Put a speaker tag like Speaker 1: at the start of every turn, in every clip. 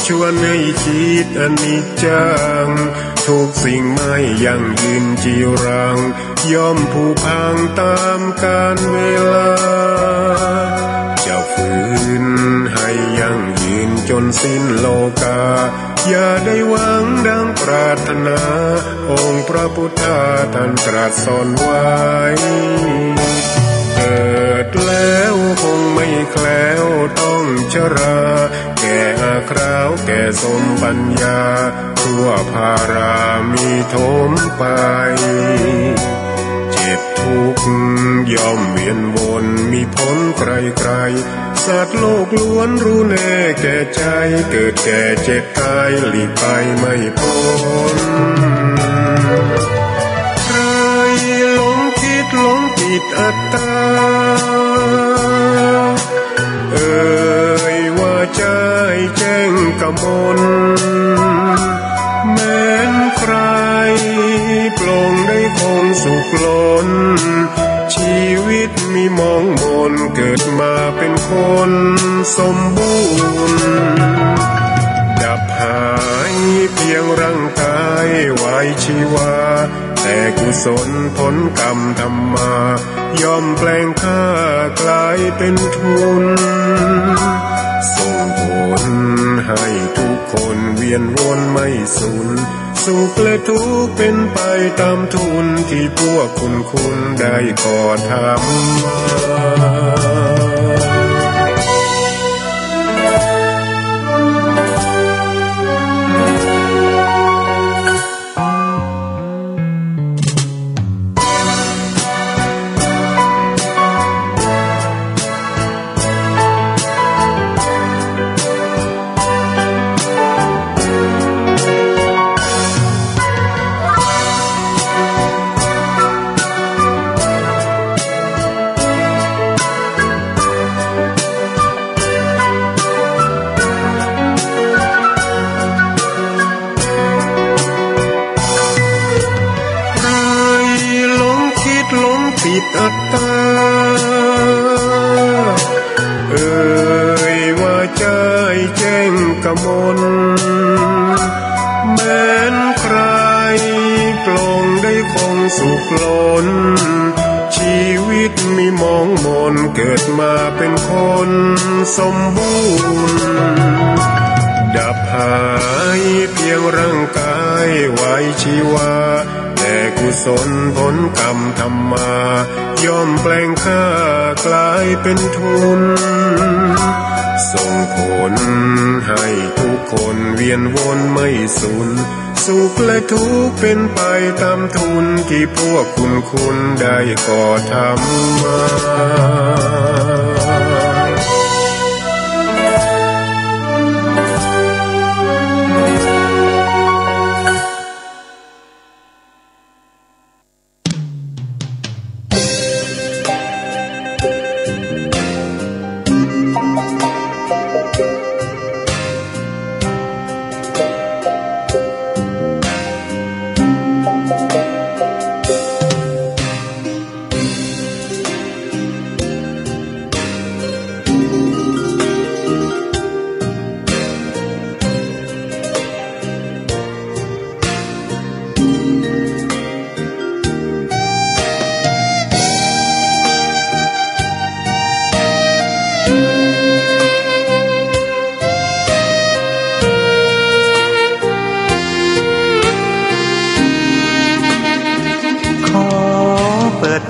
Speaker 1: ชวนให้คิดอนิจจังทุกสิ่งไม่ยั่งยืนจีรังย่อมผุพังตามกาลเวลาจะฝืนให้ยั่งยืนจนสิ้นโลกาอย่าได้หวังดังปรารถนาองค์พระพุทธาท่านตรัสสอนไว้เกิดแล้วคงไม่แคล้วต้องชราแก่อาคราวแก่สมปัญญาทั่วภารามีถมไปเจ็บทุกข์ย่อมเวียนวนมีพ้นไกลๆสัตว์โลกล้วนรู้แน่แก่ใจเกิดแก่เจ็บตายหลีกไปไม่พ้นใครหลงคิดหลงผิดอัตตาว่าใจแจ้งกมลแม้นใครปลงได้คงสุขล้นชีวิตมีมองมนเกิดมาเป็นคนสมบูรณ์ดับหายเพียงร่างกายไว้ชีวาแต่กุศลผลกรรมธรรมาย่อมแปลงค่ากลายเป็นทุนส่งผลให้ทุกคนเวียนวนไม่สูญสุขและทุกข์เป็นไปตามทุนที่พวกคุณได้ก่อทำมาอัตตาว่าใจแจ้งกมลแม้นใครปลงได้คงสุขล้นชีวิตมีมองมนเกิดมาเป็นคนสมบูรณ์ดับหายเพียงร่างกายไว้ชีวาแต่กุศลผลกรรมธรรมาย่อมแปลงค่ากลายเป็นทุนส่งผลให้ทุกคนเวียนวนไม่สูญสุขและทุกข์เป็นไปตามทุนที่พวกคุณได้ก่อทำมา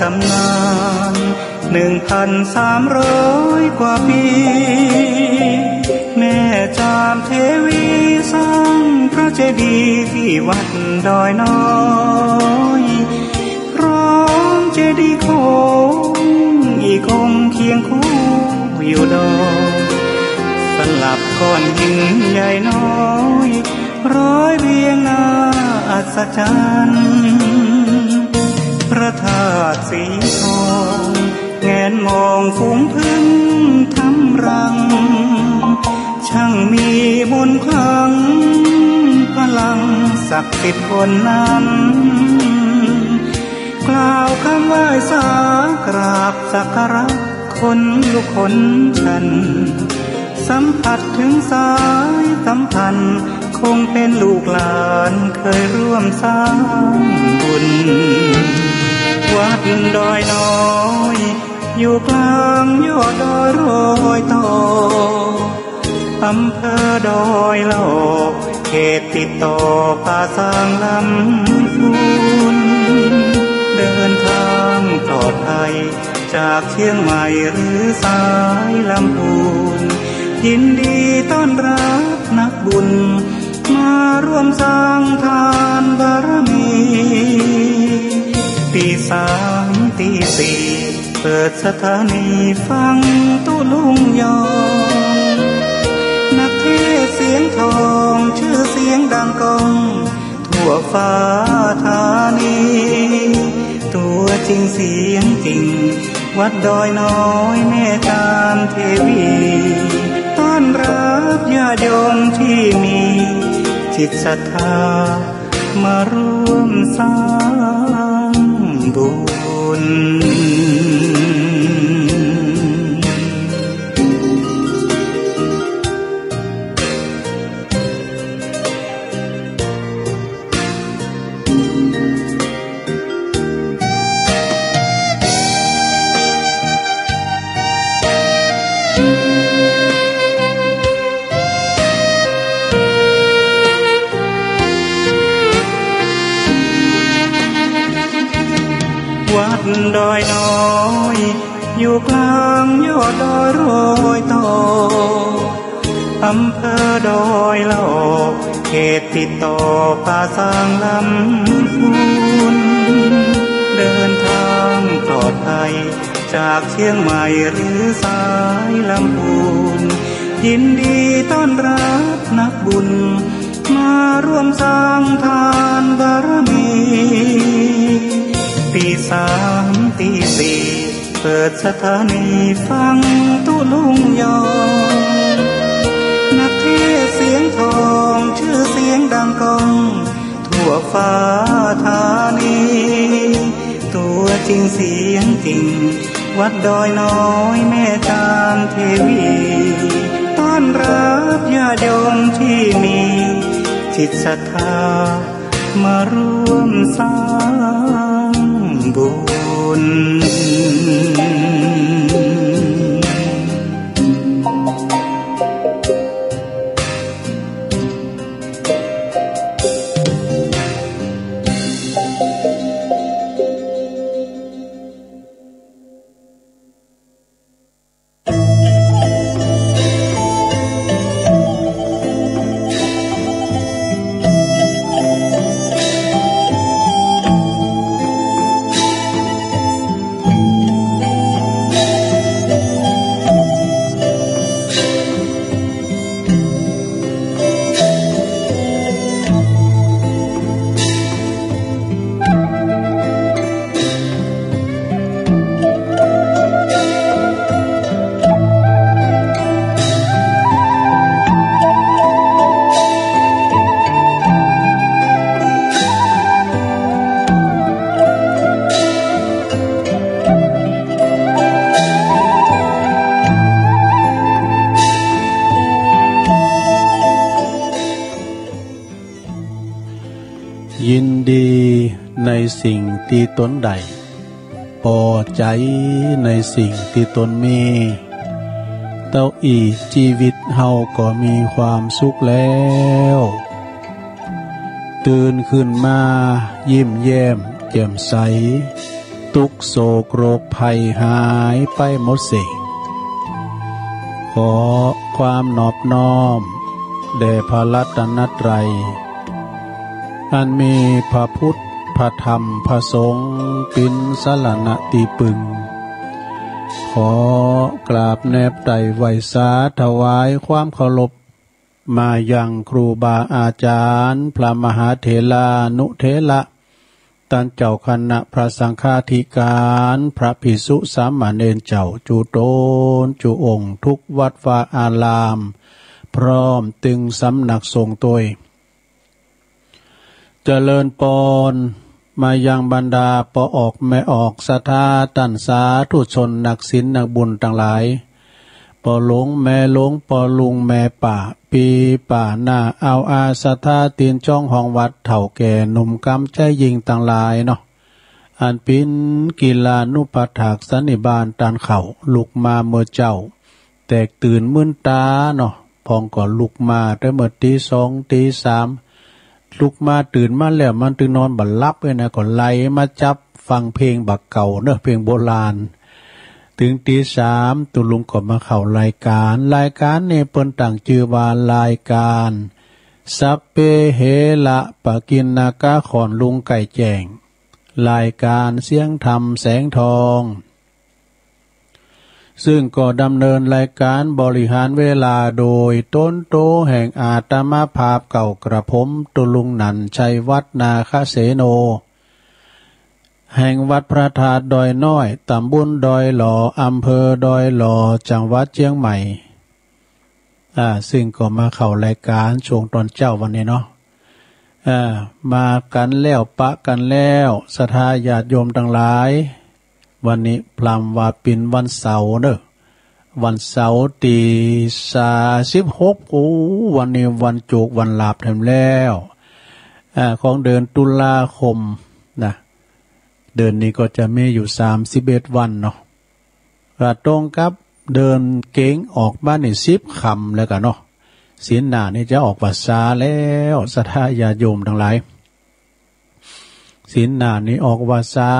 Speaker 2: ตำนาน1,300 กว่าปีแม่จามเทวีสร้างพระเจดีย์ที่วัดดอยน้อยพร้อมเจดีย์โค้งอีกองค์เคียงคู่อยู่ดอยสลับก้อนหินใหญ่น้อยร้อยเรียงหน้าอัศจรรย์พระธาตุสีทองแงนมองฝูงพึ่งทำรังช่างมีมนต์ขลังพลังศักดิ์สิทธิ์บนนั้นกล่าวคำไหว้สากราบสักการะคนลุกคนฉัน สัมผัสถึงสายสัมพันธ์คงเป็นลูกหลานเคยร่วมสร้างบุญวัดดอยน้อยอยู่กลางยอดดอยโรยต่ออำเภอดอยหลอกเขตติดต่อป่าสางลำพูนเดินทางปลอดภัยจากเชียงใหม่หรือสายลำพูนยินดีต้อนรับนักบุญมาร่วมสร้างทานบารมีตีสามตีสี่เปิดสถานีฟังตุลุงยองนักเทศเสียงทองชื่อเสียงดังก้องทั่วฟ้าธานีตัวจริงเสียงจริงวัดดอยน้อยแม่ตามเทวีต้อนรับญาติโยมที่มีจิตศรัทธามาร่วมสร้างบุญวัดดอยน้อยอยู่กลางยอดดอยโรยต่ออำเภอดอยหลอกเขตติดต่อป่าสางลำพูนเดินทางปลอดภัยจากเชียงใหม่หรือสายลำพูนยินดีต้อนรับนักบุญมาร่วมสร้างทานบารมีตีสามตีสี่เปิดสถานีฟังตุลุงยองนักเทศเสียงทองชื่อเสียงดังก้องทั่วฟ้าธานีตัวจริงเสียงจริงวัดดอยน้อยแม่ตามเทวีต้อนรับญาติโยมที่มีจิตศรัทธามาร่วมสร้างบุญ
Speaker 3: ยินดีในสิ่งที่ตนใดพอใจในสิ่งที่ตนมีเต้าอีชีวิตเฮาก็มีความสุขแล้วตื่นขึ้นมายิ้มแย้มแจ่มใสทุกโศกโรคภัยหายไปหมดสิ้นขอความนอบน้อมแด่พระรัตนตรัยอันมีพระพุทธพระธรรมพระสงฆ์เป็นสรณะที่พึ่งขอกราบแนบไตรไหวสาถวายความเคารพมายังครูบาอาจารย์พระมหาเถรานุเถระท่านเจ้าคณะพระสังฆาธิการพระภิกษุสามเณรเจ้าจุโตนจุองค์ทุกวัดวาอารามพร้อมตึงสำนักสงฆ์ตัวเจริญปอนมายังบรรดาปออกแม่ออกศรัทธาตันสาธุชนนักศีลนักบุญทั้งหลาย ปอหลงแม่หลงปอลุงแม่ป่าปีป่าหน้าเอาอาสะทาตีนจ้องห้องวัดเถ่าแก่หนุ่มกำใจยิงต่างหลายเนาะอันปินกีฬานุปัฏฐากสันนิบาตตานเข่าลุกมาเมื่อเจ้าแตกตื่นมึนตาเนาะพองก่อนลุกมาแต่เมื่อตีสองตีสามลุกมาตื่นมาแล้วมันตึงนอนบัดลับเลยนะก่อนไล่มาจับฟังเพลงบักเก่าเนอะเพลงโบราณถึงตีสามตุลุงก็มาเข้ารายการเนี่ยเปิ้นต่างชื่อว่ารายการสัพเพเหละปะกินนากะขอนลุงไก่แจ้งรายการเสียงธรรมแสงทองซึ่งก็ดำเนินรายการบริหารเวลาโดยต้นโตแห่งอาตมาภาพเก่ากระผมตุลุงนันชัยวัฒนาคเสโนแห่งวัดพระธาตุดอยน้อยตำบลดอยหล่ออำเภอดอยหล่อจังหวัดเชียงใหม่ซึ่งก็มาเข้ารายการช่วงตอนเจ้าวันนี้เนาะมากันแล้วปะกันแล้วศรัทธาญาติโยมทั้งหลายวันนี้พลัมว่าเป็นวันเสาร์เนอะวันเสาร์ตี16วันนี้วันโจกวันลาบทำแล้วของเดือนตุลาคมนะเดือนนี้ก็จะมีอยู่31วันเนาะตรงกับเดินเก่งออกบ้านใน10 ค่ำแล้วกันเนาะศีลหน้านี่จะออกพรรษาแล้วศรัทธาญาติโยมทั้งหลายศีลหน้านี้ออกพรรษา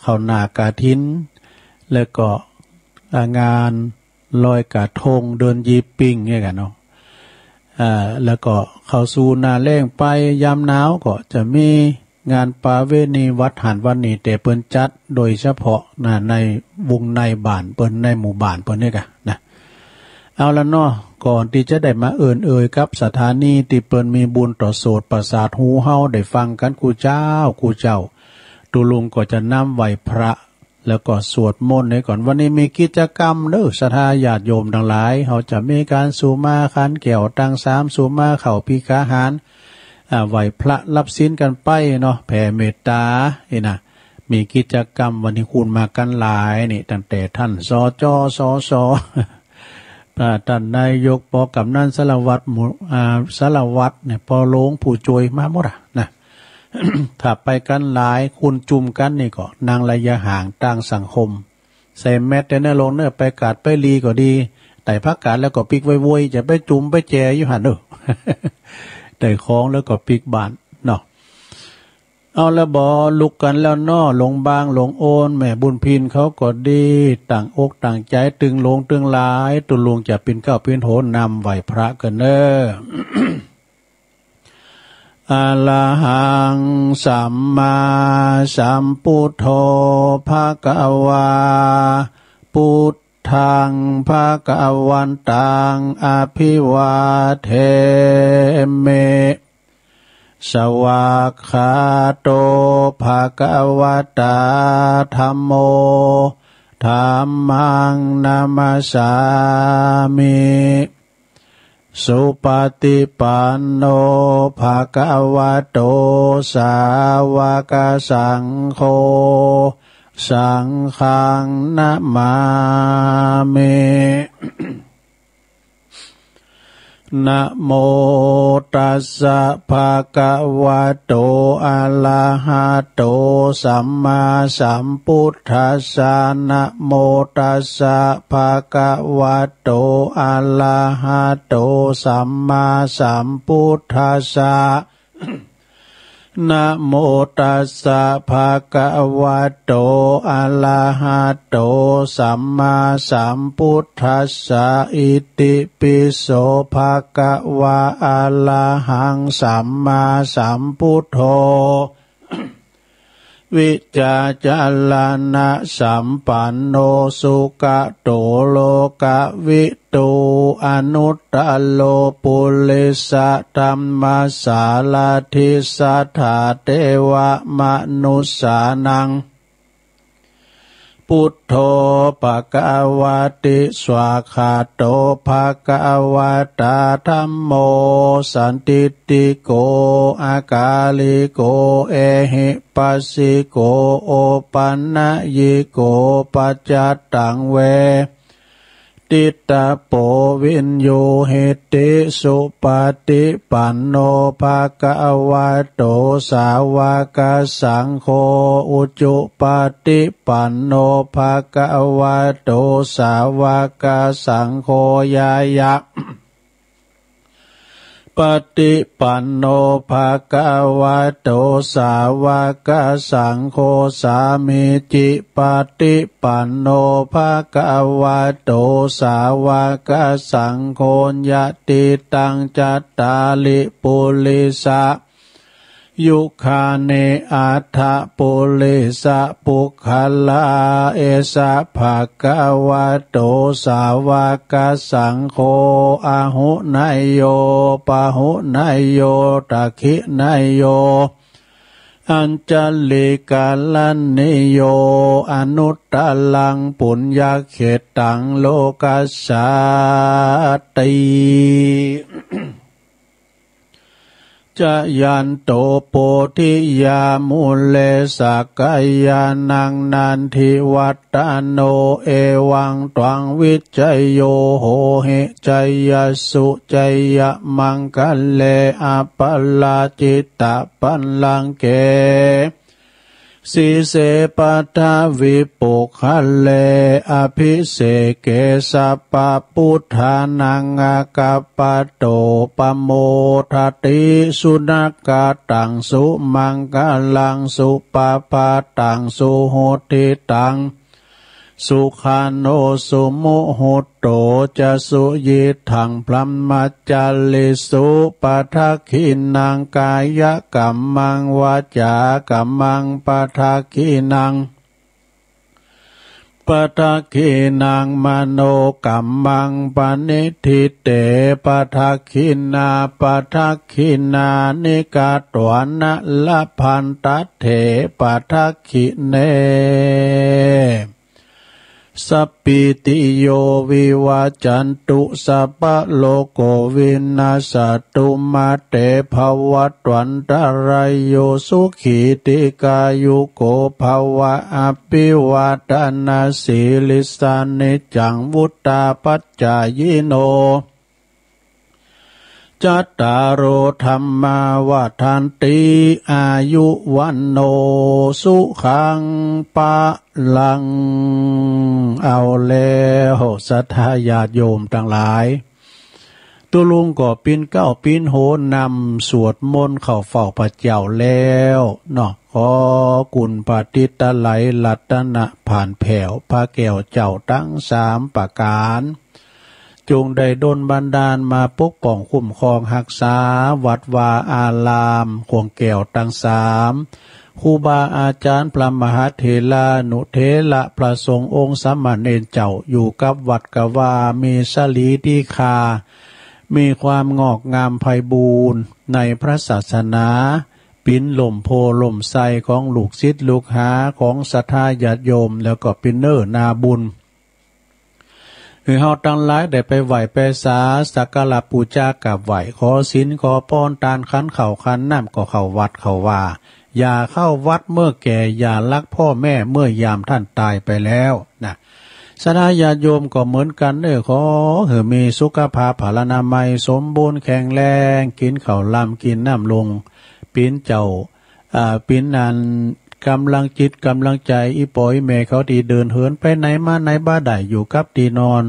Speaker 3: เข้าหน้ากฐินแล้วก็งานลอยกระทงเดินยีปิงเนี่ยกันเนาะแล้วก็เข้าสู่หน้าแล้งไปยามหนาวก็จะมีงานปาเวณีวัดหันวันนี้แต่เปิ้นจัดโดยเฉพาะในวงในบ้านเปิ้นในหมู่บ้านเปิ้นนี่กะนะเอาละเนาะก่อนที่จะได้มาเอ่ยกับสถานีที่เปิ้นมีบุญต่อโสตประสาทหูเฮาได้ฟังกันกูเจ้าตุลุงก็จะนำไหว้พระแล้วก็สวดมนต์ให้ก่อนวันนี้มีกิจกรรมเด้อศรัทธาญาติโยมทั้งหลายเฮาจะมีการสุมาคันแก้วตั้ง3สุมาเข้าพิกาหารไหว้พระรับศีลกันไปเนาะแผ่เมตตานะมีกิจกรรมวันนี้คุณมากันหลายนี่ตั้งแต่ท่านสจสสท่านนายกปกำนันสารวัตรเนี่ยปอหลงผู้ช่วยมาหมดนะ ถ้าไปกันหลายคุณจุ่มกันนี่ก็นางระยะห่างต่างสังคมใส่แมสแต่เนื้อลงเนื้อไปกาดไปลีก็ดีแต่พักกาดแล้วก็ปิกไว้ๆจะไปจุ่มไปแจอยู่หันเด้อ แต่คล้องแล้วก็ปิกบานเนาะเอาแล้วบอลุกกันแล้วเนาะลงบางลงโอนแม่บุญพินเขาก็ดีต่างอกต่างใจตึงลงตึงหลายตุลุงจะเป็นเก้าเป็นโหนำไหวพระกันเน้อ อะระหังสัมมาสัมพุทโธภะคะวาพุทธังภะคะวันตังอภิวาเทเมสวากขาโตภะคะวะตาธัมโมธัมมังนามัสสามิสุปฏิปันโนภะคะวะโตสาวกสังโฆสังฆังนะมามินะโมตัสสะภะคะวะโตอะระหะโตสัมมาสัมพุทธัสสะนะโมตัสสะภะคะวะโตอะระหะโตสัมมาสัมพุทธัสสะ นะโมตัสสะภะคะวะโตอะระหะโตสัมมาสัมพุทธัสสะอิติปิโสภะคะวะอะระหังสัมมาสัมพุทโธ วิจาจารณะสัมปันโนสุขโตโลกวิตูอนุตตโลปุริสธัมมัสสาลาทิสัทธาเทวมนุสสานังพุทโธภควติสวากขาโตภควตาธัมโมสันติติโกอากาลิโกเอหิปัสสิโกโอปันนะยิโกปัจจตังเว ติตาโปวินโยเหติสุปฏิปันโนภะคะวะโตสาวกสังโฆอุจุปฏิปันโนภะคะวะโตสาวกสังโฆยายะปฏิปันโนภะคะวะโตสาวกสังโฆสามิจิปฏิปันโนภะคะวะโตสาวกสังโฆยะติตังจัตตาลิปุริสะยุคาเนอัฏฐปุริสะปุคคลาเอสะภะคะวะโตสาวกสังโฆอะหุนายโยปะหุนายโยตักขินายโยอัญจลิกาลันนิโยอนุตตลังปุญญเขตังโลกัสสาติจะยันโตโพธิยามุเลสักกายานังนันทิวัตโนเอวังตวังวิจัยโยโหเหจัยยสุจัยยมังคะเลอปลาจิตตปันลังเกสีเสปัทวิปุคะเลอภิเสเกสัพพพุทธานังอากัปปะโตปโมทติสุนักกตังสุมังคลังสุปปาตังสุโหติตังสุขาโนสุโมโหโตจะสุยิทังพลัมมัจจลิสุปทักขินังกายกัมมังวาจากัมมังปทักขินังปทักขินังมโนกัมมังปณิทิเตปทักขินาปทักขินานิกาตวนะละพันตัเถปทักขิเนสัพพิติโยวิวาจันตุสัพพะโลกโกวินาศตุมาเตภวัตวันตรายโยสุขีติกายุโกภวะอภิวาทนาสีลิสานิจังวุตตาปัจจายโนจัตตารโอธัมมาวาทันติอายุวันโนสุขังปะลังเอาแล้วศรัทธาญาติโยมทั้งหลายตัวลุงก็ปีนเก้าปีนโหนำสวดมนต์เข้าเฝ้าพระเจ้าแล้วเนาะขอกุณปฏิตไลลัตนะผ่านแผ่วพระแก้วเจ้าทั้งสามประการจงได้ดลบันดาลมาปกป้องคุ้มครองรักษาวัดวาอารามขวงแก้วทั้งสามครูบาอาจารย์พระมหาเถรานุเถระพระสงฆ์องค์สามเณรเจ้าอยู่กับวัดกวามีสลีดีคามีความงอกงามไพบูรณ์ในพระศาสนาปิ้นหล่มโพล่มไทรของลูกศิษย์ลูกหาของศรัทธาญาติโยมแล้วก็ปิ้นเนอร์นาบุญคือเฮาตั้งหลายได้ไปไหว้ไปสาสักการะบูชากับไหว้ขอศีลขอพรตานขันเข่าขันน้ำก็เข้าวัดเข้าว่าอย่าเข้าวัดเมื่อแก่อย่าลักพ่อแม่เมื่อยามท่านตายไปแล้วนะศรัทธาญาติโยมก็เหมือนกันขอให้มีสุขภาพพลานามัยสมบูรณ์แข็งแรงกินข้าวลำกินน้ำลงปิ้นเจ้าปิ้นนันกำลังจิตกำลังใจอีปอยแม่เขาดีเดินเหินไปไหนมาไหนบ้าได้อยู่กับดีนอน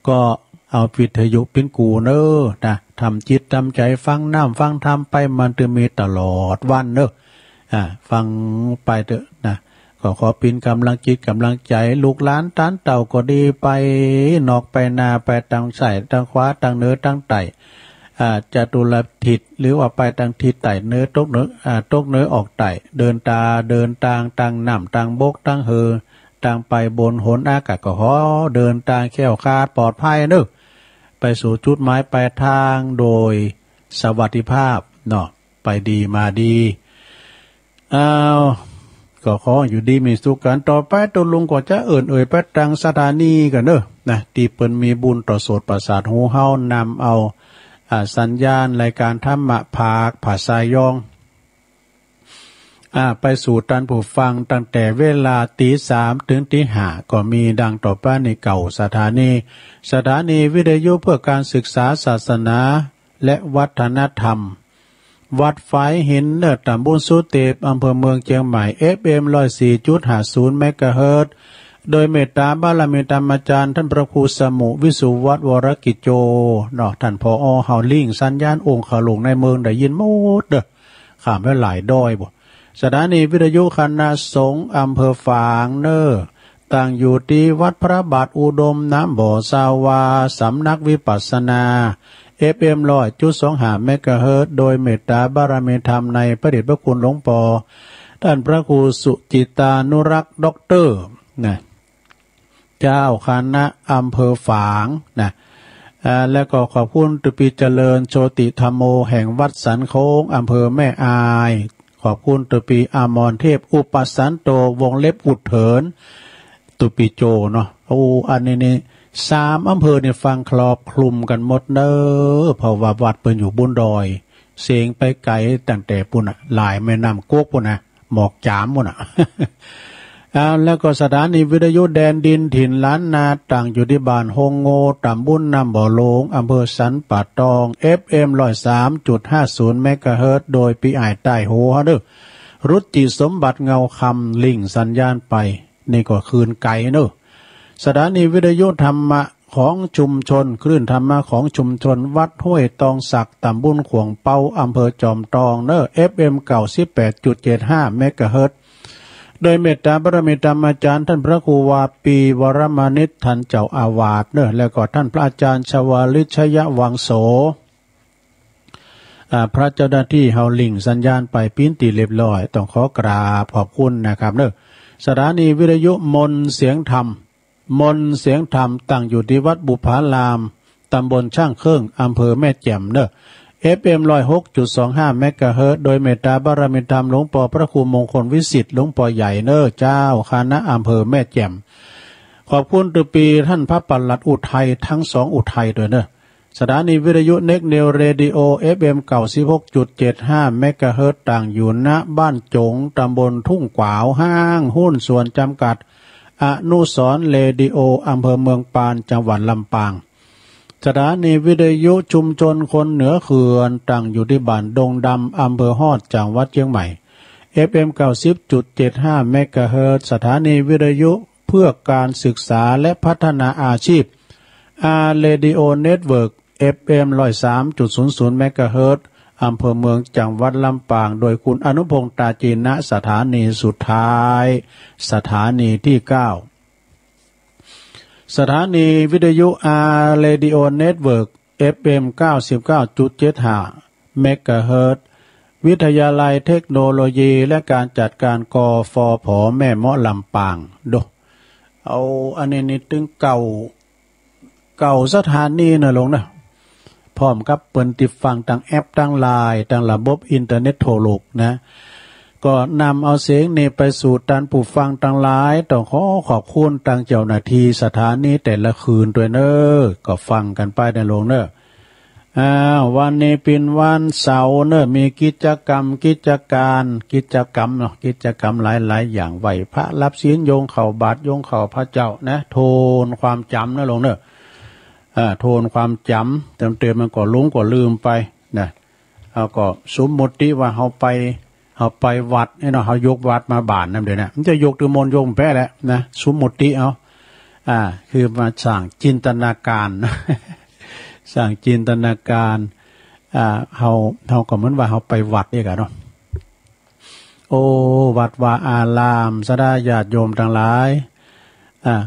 Speaker 3: ก็เอาวิทยุเป็นกูนะทำจิตทำใจฟังน้ำฟังธรรมไปมันจะมีตลอดวันฟังไปเถอะนะก็ขอเป็นกำลังจิตกำลังใจลูกหลานต้านเต่าก็ดีไปนอกไปนาไปทางใส่ทางขวาทางเหนือทางใต้จะตุลทิศหรือว่าไปทางทิศใต้เหนือตกเหนือออกใต้เดินทางทางน้ำทางบกทางเหือทางไปบนหนอากาศก็ขอเดินทางแข็งคาดปลอดภัยไปสู่จุดหมายปลายทางโดยสวัสดิภาพเนาะไปดีมาดีก็ขออยู่ดีมีสุขกันต่อไปตัวลุงก็จะไปทางสถานีกันนะที่เปิ้นมีบุญต่อโสตประสาทหูเฮานำเอาสัญญาณรายการธรรมะภาคภาษายอง ไปสู่ตันผู้ฟังตั้งแต่เวลาตี 3ถึงตี 5ก็มีดังต่อไปในเก่าสถานีวิทยุเพื่อการศึกษาศาสนาและวัฒนธรรมวัดฝายหินเนิดตำบลสุเทพอำเภอเมืองเชียงใหม่ FM 104.50 เมกะเฮิรตซ์โดยเมตตาบารมีธรรมอาจารย์ท่านพระครูสมุวิสุวัฒน์วรกิจโจเนาะท่านผอ.เฮาลิงสัญญาณองค์ขลุงในเมืองได้ยินหมดเด้อข้ามไปหลายดอยบ่สถานีวิทยุคณะสงฆ์อำเภอฝางเนอตั้งอยู่ที่วัดพระบาทอุดมน้ำบ่อสาวาสำนักวิปัสสนา FM 100.25 เมกะเฮิรตซ์โดยเมตตาบารมีธรรมในพระเดชพระคุณหลวงพ่อท่านพระครูสุจิตานุรักษ์ด็อกเตอร์นะเจ้าคณะอำเภอฝางนะและก็ขอบคุณตุปีเจริญโชติธรรมโมแห่งวัดสันโค้งอำเภอแม่อายขอบคุณตุปีอมรเทพอุปสันโตวงเล็บอุดเถินตุปีโจเนาะอันนี้3อำเภอเนี่ยฟังครอบคลุมกันหมดเด้อเพราะว่าวัดเปิ้นอยู่บนดอยเสียงไปไกลตั้งแต่ปุ่นน่ะหลายแม่น้ำโกกปุ่นน่ะหมอกจามปุ่นน่ะ แล้วก็สถานีวิทยุแดนดินถิ่นล้านนาตั้งอยู่ที่บ้านฮงโงตำบลน้ำบ่อโลงอำเภอสันป่าตอง FM 103.50 เมกะเฮิรตซ์โดยปีอ้ายใต้โหเด้อรุจิสมบัติเงาคำลิงสัญญาณไปนี่ก็คืนไกลเด้อสถานีวิทยุธรรมะของชุมชนคลื่นธรรมะของชุมชนวัดห้วยตองสักตำบลขวงเปาอำเภอจอมทองเนอ FM 98.75 เมกะเฮิรตซ์โดยเมตตาบารมีธรรมอาจารย์ท่านพระครูวาปีวรมานิชท่านเจ้าอาวาสเนอแล้วก็ท่านพระอาจารย์ชวาลิชยวังโสพระเจ้าหน้าที่เฮาลิงสัญญาณไปปิ้นตีเรียบร้อยต้องขอกราบขอบคุณนะครับเนอสถานีวิทยุมนเสียงธรรมตั้งอยู่ที่วัดบุพารามตำบลช่างเครื่องอำเภอแม่แจ่มเนอ FM 106.25 เมกะเฮิรตซ์โดยเมตตาบารมีธรรมหลวงพ่อพระครูมงคลวิสิทธิ์หลวงพ่อใหญ่เนอเจ้าคณะอำเภอแม่แจ่มขอบคุณตุปีท่านพระปลัดอุทัยทั้ง2อุทัยด้วยเนอสถานีวิทยุเน็กเนวเรดิโอ FM 96.75 เมกะเฮิรตซ์ตั้งอยู่ณบ้านจงตำบลทุ่งกวาวห้างหุ้นส่วนจำกัดอนุสรณ์เรดิโออำเภอเมืองปานจังหวัดลำปางสถานีวิทยุชุมชนคนเหนือเขื่อนตั้งอยู่ที่บ้านดงดำอำเภอฮอดจังหวัดเชียงใหม่ FM 90.75 เมกะเฮิรตซ์สถานีวิทยุเพื่อการศึกษาและพัฒนาอาชีพเรดิโอเน็ตเวิร์ก FM 103.00 เมกะเฮิรตซ์อำเภอเมืองจังหวัดลำปางโดยคุณอนุพงษ์ตาจีนณสถานีสุดท้ายสถานีที่9สถานีวิทยุเรดิโอเน็ตเวิร์ก FM 99.75 เมกะเฮิรตซ์วิทยาลัยเทคโนโลยีและการจัดการกฟผ.แม่เมาะลำปางดูเอาอันนี้นี่ตึงเก่าสถานีนะลงนะพร้อมกับเปิดติดฟังทางแอปทางไลน์ทางระบบอินเทอร์เน็ตโทรโลกนะก็นำเอาเสียงนี้ไปสู่ท่านผู้ฟังทางไลน์ต้องขอบคุณทางเจ้าหน้าที่สถานีแต่ละคืนด้วยเนอก็ฟังกันไปในโรงเนอวันนี้เป็นวันเสาร์เนอมีกิจกรรมหลายๆอย่างไหวพระรับศีลโยงเข่าบาตรโยงเข่าพระเจ้านะโทนความจำนะลงเนอโทนความจำเติมมันก็ลุ้งก็ลืมไปนะเอาก็สมมติว่าเฮาไปวัดเนาะเฮายกวัดมาบานนั่นเดี๋ยวนะมันจะยกตือมนโยมแพ้แหละนะสมมติเอาคือมาสร้างจินตนาการสร้างจินตนาการเฮาก็เหมือนว่าเฮาไปวัดนี่กันเนาะโอ้วัดว่าอารามสดาญาติโยมทั้งหลาย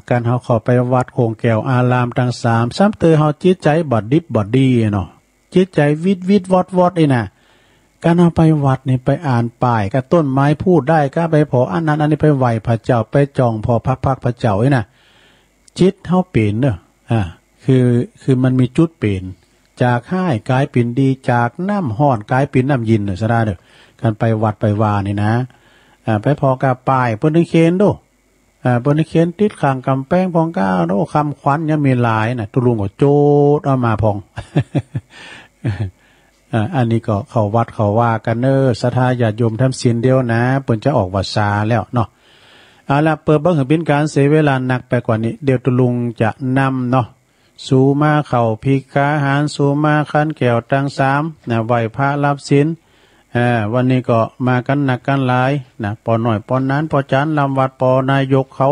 Speaker 3: การเฮาเข้าไปวัดโคงแก้วอารามทั้ง3ซ้ำเตอเฮาจิตใจบ่ดิบบ่ดีเนาะจิตใจวิดวอดนี่นะการเอาไปวัดนี่ไปอ่านป้ายกับต้นไม้พูดได้ก็ไปพออันนั้นอันนี้ไปไหว้พระเจ้าไปจองพอพักพระเจ้านี่นะจิตเฮาเปลี่ยนเด้อคือมันมีจุดเปลี่ยนจากห้ายกลายเป็นดีจากน้ำห้อนกลายเป็นน้ำเย็นซะได้เด้อการไปวัดไปวานี่นะไปพอกับป้ายเพิ่นเขียนดูเพิ่นเขียนติดข้างกำแพงพองก้าวโอ้คำขวัญยังมีหลายน่ะตุลุงก็โจดเอามาพอง อันนี้ก็เขาวัดเขาว่ากันศรัทธาญาติโยมทำศีลเดียวนะเปิ้นจะออกวาสาแล้วเนาะเอาละเปิดบังเป็นการเสียเวลาหนักไปกว่านี้เดี๋ยวตุลุงจะนำเนาะสูมาเข่าพิกาหารสูมาขันแก้วตั้ง3นะไหวพระรับศีลวันนี้ก็มากันหนักกันหลายนะปอหน่อยปอนั้นปอจานลำวัดปอนายกเขา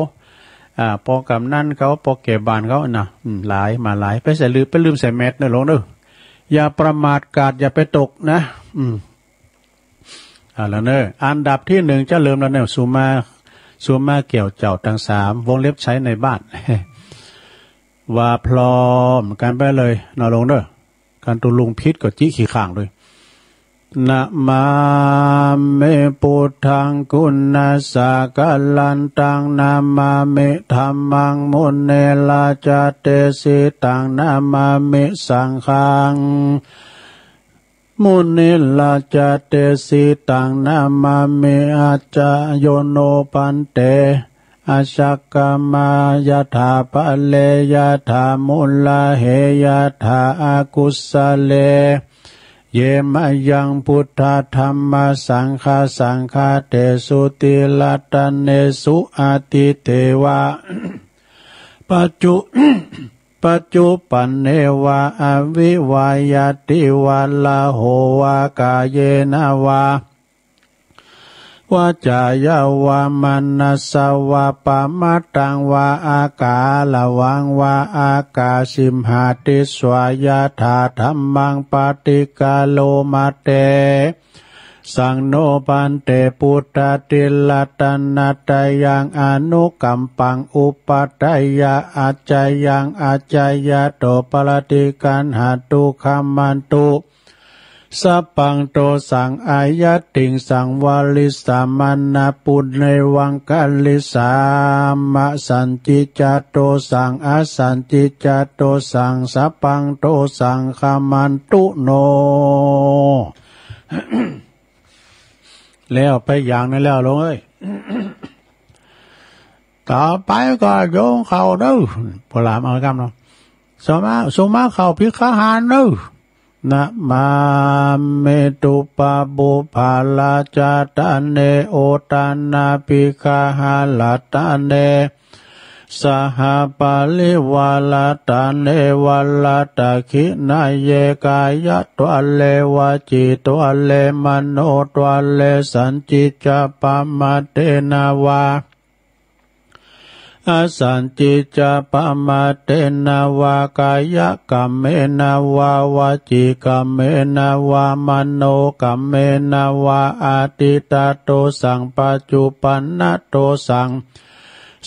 Speaker 3: ปอกำนั่นเขาปอเก็บบานเขานะหลายมาหลายไปใส่ลืมใส่แมสเนอะลงเด้ออย่าประมาทกาดอย่าไปตกนะแล้วเนอะอันดับที่1จะเริ่มแล้วเนอะสูมาเกี่ยวเจ้าตั้ง3วงเล็บใช้ในบ้าน ว่าพร้อมกันไปเลยนอลงเด้อการตุลุงพิษก็จี้ขี้ข้างด้วยนะมาเมพุทธังกุณาสากลันตังนามาเมธัมมังมุนเนลาจเตสิตังนามาเมสังฆังมุนิลาจเตสิตังนามาเมอาจโยโนปันเตอาชักกามายะถาปะเลยะถามุลลาเหยะถาอากุสเลเยมะยังพุทธธัมมสังฆสังฆเตสุติลัตเนสุอาติเตวะปัจจุปันเนวะอวิวายติวะลาโหวากาเยนะวาวาจายาวามันัสสวะปะมัตตังวาอากาละวังวาอากาสิมหาติสวายาธาธัมมังปฏิกาโลมาเตสังโนปันเตปุตตติลัตนาตยังอนุกัมปังอุปตัยยะอาจายังอาจายะโตปรติกันหาตุคัมมันตุสัพพังโตสังอายะติงสังวาลิสามัณณปุณในวังกัลลิสามะสันจิจโตสังอสันจิจโตสังสัพพังโตสังคามันตุโน แล้วไปอย่างนั้นแล้วลงเอ้ย ต่อไปก็โยงเข่าเด้อพลามเอาคำเนาะสมาเข่าพิฆาหารเด้อนะมาเมตุปะบุภาลาจาตาเนโอตานาปิคาหาลาตาเนสหปาลิวาลาตาเนวาลาตาคินาเยกายะตัวเลวาจิตัวเลมโนตัวเลสันจิจปะมาเตนาวาอสันจิจปะมาเตนาวากายกัมเมนาวาวาจิกัมเมนาวามโนกัมเมนาวาอาติตาโตสังปัจจุปันนโตสัง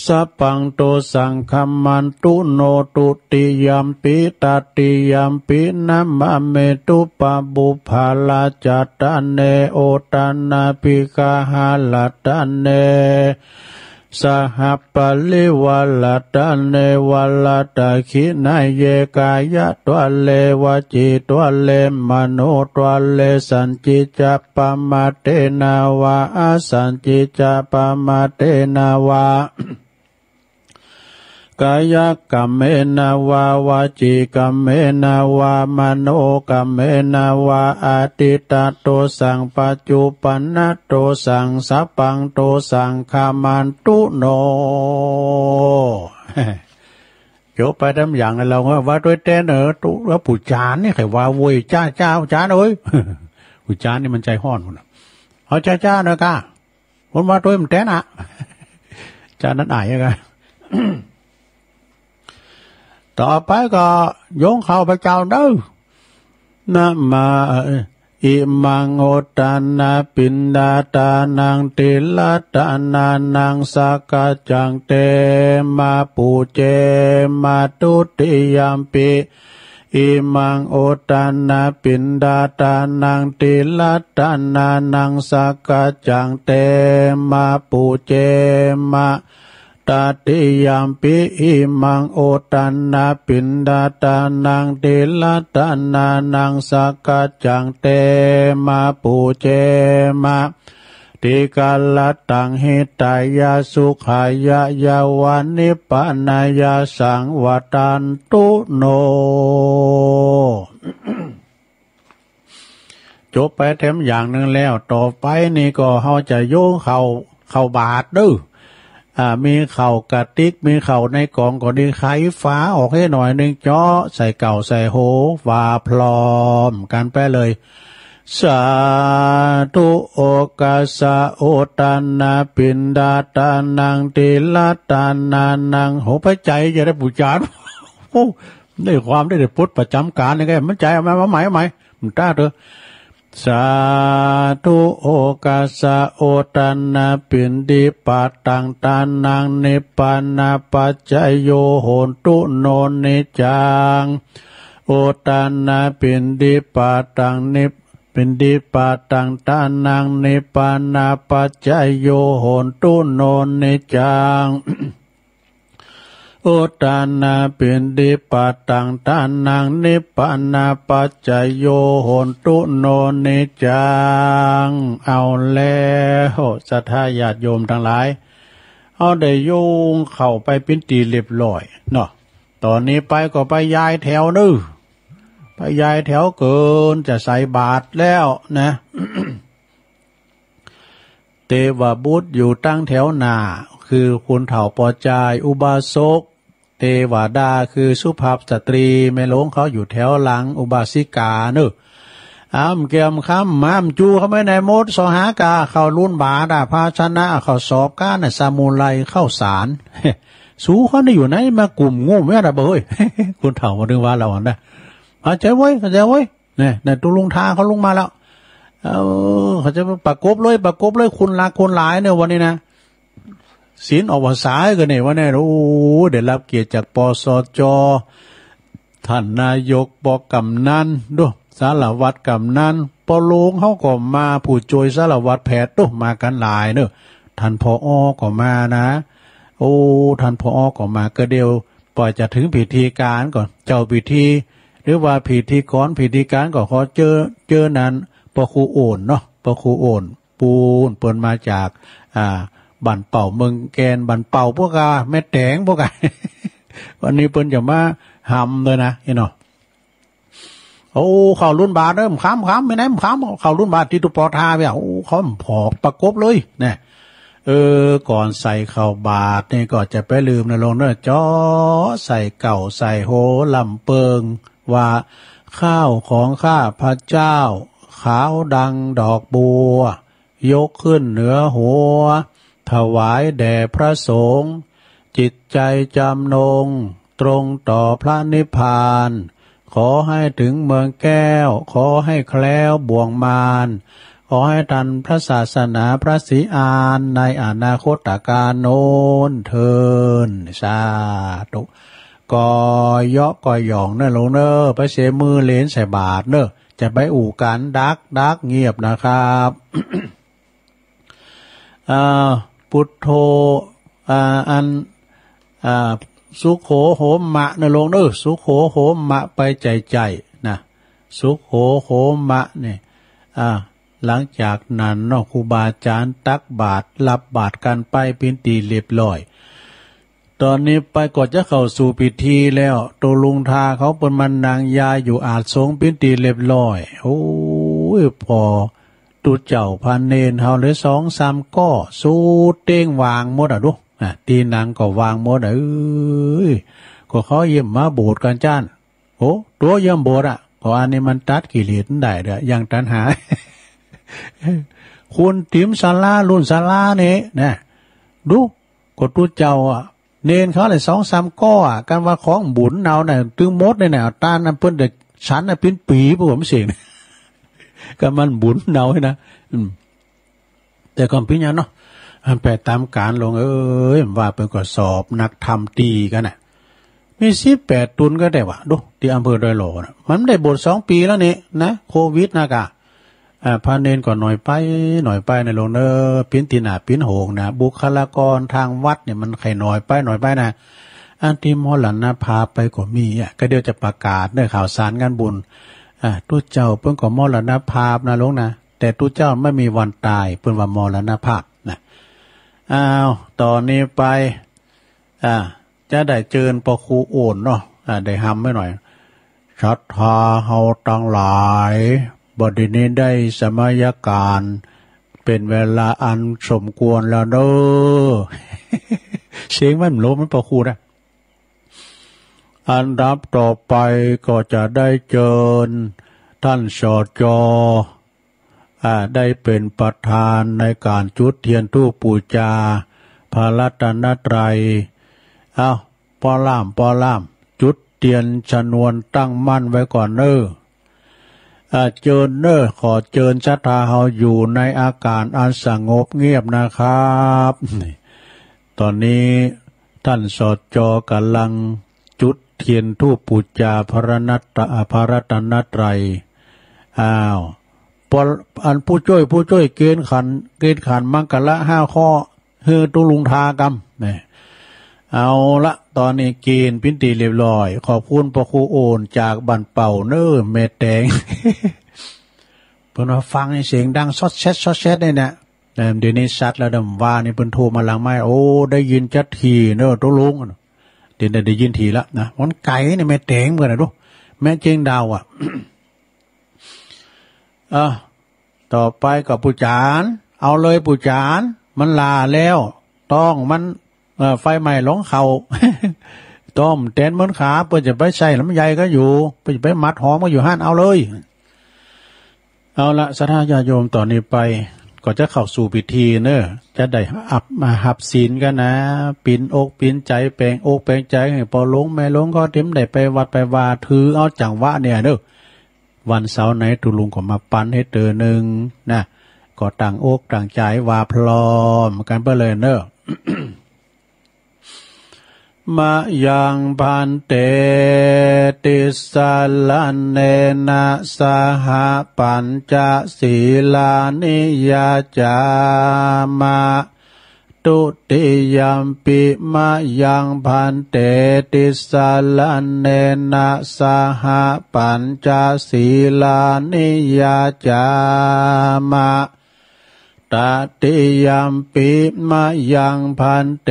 Speaker 3: สัพพังโตสังคัมมันตุโนตุติยัมปิตติยัมปินัมมะเมตุปะบุภาลาจัตตาเนโอตานาปิกาหาลตาเนสหปาลิวาลตาเนวาลตาคินาเยกายะตัวเลวาจิตัวเลมโนตัวเลสันจิจปะมาเตนาวาอสันจิจปะมาเตนาวากายกัมเมนาวาวาจิกัมเมนาวามโนกัมเมนาวาอาติตาโตสังปัจจุปันนโตสังสัพพังโตสังคามันตุโนโยไปทำอย่างนั้นเราว่าด้วยเต้นตุว่าผู้จานนี่ใครว่าโวยจ้าจานเอ้ยผู้จานนี่มันใจห้อนคนเอาจ้าเนอะก้าคนว่าด้วยมันเต้นอ่ะจานนั้นอายกันต่อไปก็โยงเข้าพระเจ้าเด้อนะมาอิมังโอตานาปินดาตานังติลาตานานังสักจังเตมาปูเจมาตุติยัมปิอิมังโอตานาปินดาตานังติลาตานานังสักจังเตมาปูเจมาตติยัมปิอิมังโอตันนาปินดาตานังติลัตานานังสักกัจจังเตมาปูเจมาติกาลตังหิตายาสุขายายาวานิปานายาสังวตันตุโน จบไปแถมอย่างหนึ่งแล้วต่อไปนี่ก็เฮาจะโยงเข้าบาทเด้อมีเข่ากระติกมีเข่าในกล่องก็ดีไขฟ้าออกให้หน่อยนึงเจาะใส่เก่าใส่โหว่าพร้อมกันไปเลยสาธุโอกาสะโอตานาปินดาตานังติลาตานานังโหพระใจจะได้บูชาโอ้ได้ความได้พุทธประจำการยังไงมันใจมาใหม่มันต้าเถอะสาธุโอกาสะโอตานาปินดิปัตตังตานังนิปปานาปัจจโยโหนตุโนนิจังโอตานาปินดิปัตตังนิปินดิปัตตังตานังนิปปานาปัจจโยโหนตุโนนิจังโอตานาปินดิปัตตังตานังนิปปานาปัจจโยโหนตุโนนิจังเอาแล้วศรัทธาญาติโยมทั้งหลายเอาได้โยงเข้าไปเป็นตีเรียบร้อยเนาะตอนนี้ไปก็ไปย้ายแถวนึไปย้ายแถวเกินจะใส่บาตรแล้วนะ เทวบุตรอยู่ตั้งแถวหน้าคือคุณเฒ่าปอจายอุบาสกเทวดาคือสุภาพสตรีแม่หลวงเขาอยู่แถวหลังอุบาสิกาเนอะเกียมคำม้ามจูเขาไม่ในมดสหากาเข้ารุ่นบาดาภาชนะเข้าสอบก้านสามูไลเข้าสารสู้เขาได้อยู่ไหนมากลุ่มงูไม่ได้เบยคุณเฒ่ามาดึงว่าเราอ่ะนะเข้าใจไว้เนี่ยตุลุงทาเขาลงมาแล้วเขาจะประกบเลยคุณรักคุณหลายเนี่ยวันนี้นะศีลออกภาษากันเนี่ยวันนี้โอ้ได้รับเกียรติจากปสจ.ท่านนายกปกำนันด้วยสารวัตรกำนันปโลงเขาก็มาผู้ช่วยสารวัตรแพทย์ด้วยมากันหลายเนอะท่านผอ.ก็มานะโอ้ท่านผอ.ก็มาก็เดียวปล่อยจะถึงพิธีการก่อนเจ้าพิธีหรือว่าพิธีกรพิธีการก็ขอเจอนั้นปครูโอนเนาะปครูโอนปูนเปิ่นมาจากบั่นเป่าเมืองแกนบั่นเป่าพวกแม่แตงพวกวันนี้เปิ่นจะมาหำเลยนะเนาะโอ้เข้ารุ่นบาทเริ่มค้ำไม่ไหนค้ำเข้ารุ่นบาทที่ตุปอทาไปโอ้เขาผอกประกบเลยเนี่ยก่อนใส่เข้าบาทนี่ก็จะไปลืมนะลงเนอะจ้อใส่เก่าใส่โหลำเปิงว่าข้าวของข้าพระเจ้าขาวดังดอกบัวยกขึ้นเหนือหัวถวายแด่พระสงฆ์จิตใจจำนงตรงต่อพระนิพพานขอให้ถึงเมืองแก้วขอให้แคล้วบ่วงมารขอให้ทันพระศาสนาพระศรีอานในอนาคตการโน้นเทินสาธุก็ยอกก็หย่องเนอะลงเนอะไปเสมือเลนใส่บาทเนอะจะไปอู่กันดักเงียบนะครับพุทโธสุโขโหมมะนะลงเนอะสุโขโหมมะไปใจนะสุโขโหมมะเนี่ยหลังจากนั้นเนาะครูบาอาจารย์ตักบาตรรับบาตรกันไปเป็นตีเรียบร้อยตอนนี้ไปก่อนจะเข้าสู่พิธีแล้วตัวลุงทาเขาเป็นมันนางยาอยู่อาจสงเป็นตีเรียบร้อยโอ้ยพอตุเจ้าพันเนนเฮาเลย2-3ก้อสู้เต้งวางหมดดูตีนางก็วางหมดก็เขาเยี่ยมมาโบสถ์กันจ้านโอ้ตัวเยี่ยมโบสถ์เพราะอันนี้มันตัดกิเลสได้เด้อยังตัณหาคุณติ๋มศาลารุ่นศาลานี่นะดูก็ตุเจ้าเนนเขาเลย2-3ก้อกันว่าของบุญเอาเนี่ยตึงมดเนี่ยตานั่นเพิ่นเด็กฉันน่ะเป็นปีพวกผมเสียงก็มันบุญเอาให้นะแต่ก่อนพี่เนี่ยเนาะไปตามการลงว่าเป็นก็สอบนักธรรมตีกันน่ะมี18 ตุนก็ได้ว่ะดูที่อำเภอดอยหล่อนะมันได้บท2 ปีแล้วนี่นะโควิดนะกะพาเนนก็หน่อยไปในลงเนอปิ้นตีหนาปิ้นโหงนะบุคลากรทางวัดเนี่ยมันไข่หน่อยไปนะอันที่มอหลันนะพาไปก็มีก็เดี๋ยวจะประกาศในข่าวสารงานบุญตู้เจ้าเพิ่นก็มรณภาพนะลงนะแต่ตู้เจ้าไม่มีวันตายเพิ่นว่ามรณภาพนะตอนนี้ไปจะได้เจิญปครูโอนเนาะได้หำไม่หน่อยศรัทธาเฮาตั้งหลาย บทนี้ได้สมัยการเป็นเวลาอันสมควรแล้วเนอะเสียงมันโลมันประคูนะอันดับต่อไปก็จะได้เชิญท่านสจ.ได้เป็นประธานในการจุดเทียนธูปบูชาพระรัตนตรัยปอล่ามจุดเทียนชนวนตั้งมั่นไว้ก่อนเนอะเจิญเนอะขอเจิญศรัทธาเฮาอยู่ในอาการอันสงบเงียบนะครับตอนนี้ท่านสจ.กำลังจุดเทียนธูปบูชาพระรัตนตรัยอันผู้ช่วยเกณฑ์ขันมังกละ5 ข้อเฮือตุลุงทากรรมเนี่ยเอาละตอนนี้เกณฑ์พินตีเรียบร้อยขอบคุณพระครูโอนจากบันเป่าเน้อเมแตงเพิ่นว่าฟังเสียงดังซอดแชทเนี่ยนะเดี๋ยวนี้ชัดแล้วดำว่านี่เพิ่นโทรมาหลังไม้โอ้ได้ยินจัดทีเน้อตุลุงเดี๋ยวได้ยินทีละนะมันไก่เนี่ยเมแตงเหมือนกันดูแม่เจงดาวต่อไปกับปูจานเอาเลยปูจานมันลาแล้วต้องมันไฟใหม่หลงเขาต้มเต้นเหมือนขาเพื่อจะไปใส่ลำไยก็อยู่เพื่อจะไปมัดหอมก็อยู่ห้านเอาเลยเอาละศรัทธาญาโยมต่อนนี้ไปก็จะเข้าสู่พิธีเนอะจะได้มาหับศีลกันนะปิ่นอกปิ่นใจแปลงอกแปลงใจให้พอลงแม่ลงก็เต็มได้ไปวัดไปวาถือเอาจังหวะเนี่ยเนอะวันเสาร์ไหนตุลุงก็มาปั้นให้เตอหนึ่งนะก็ต่างอกต่างใจว่าพร้อมกันไปเลยเนอะ มายังพันเตติสาลันเนนะสหปัญจศีลานิยาจามาตุติยัมปิมายังพันเตติสาลันเนนะสหปัญจศีลานิยาจามาตติยัมปิมายังพันเต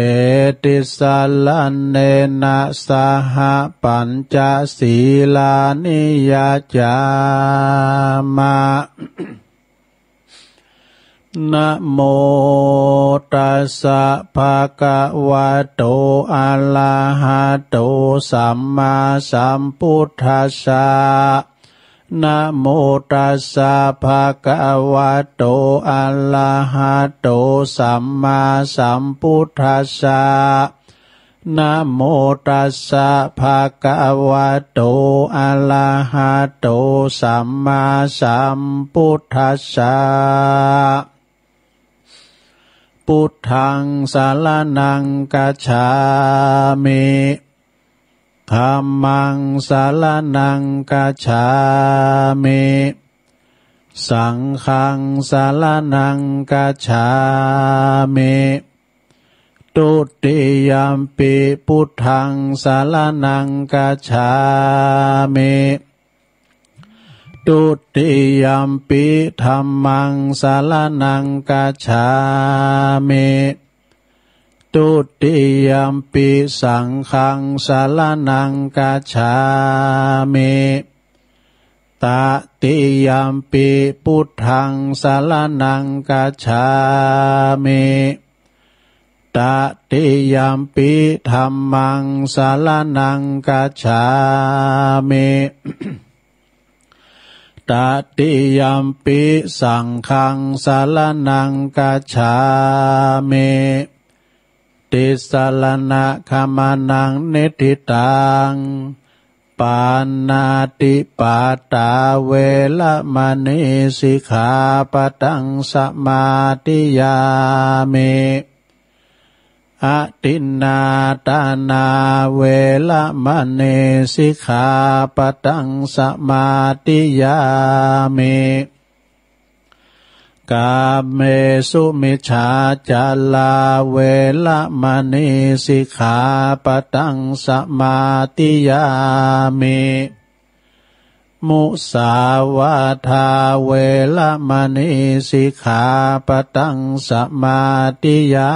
Speaker 3: ติสาลันเนนะสหปัญจศีลานิยาจามานะโมตัสสะภะคะวะโตอะระหะโตสัมมาสัมพุทธัสสะนะโมตัสสะภะคะวะโตอะระหะโตสัมมาสัมพุทธัสสะนะโมตัสสะภะคะวะโตอะระหะโตสัมมาสัมพุทธัสสะพุทธังสรณังคัจฉามิธัมมังสรณังคัจฉามิสังฆังสรณังคัจฉามิตุติยัมปิพุทธังสรณังคัจฉามิตุติยัมปิธัมมังสรณังคัจฉามิตุติยัมปิสังฆังสรณังคัจฉามิตติยัมปิพุทธังสรณังคัจฉามิตติยัมปิธัมมังสรณังคัจฉามิตติยัมปิสังฆังสรณังคัจฉามิติสรณะขมานังนิทิตังปานาติปาตาเวละมณีสิกขาปะทังสมาธิยามิอตินนาตานาเวละมณีสิกขาปะทังสมาธิยามิกาเมสุมิจฉาจาลาเวละมณีสิกขาปะทังสมาธิยามิมุสาวาทาเวละมณีสิกขาปะทังสมาธิยา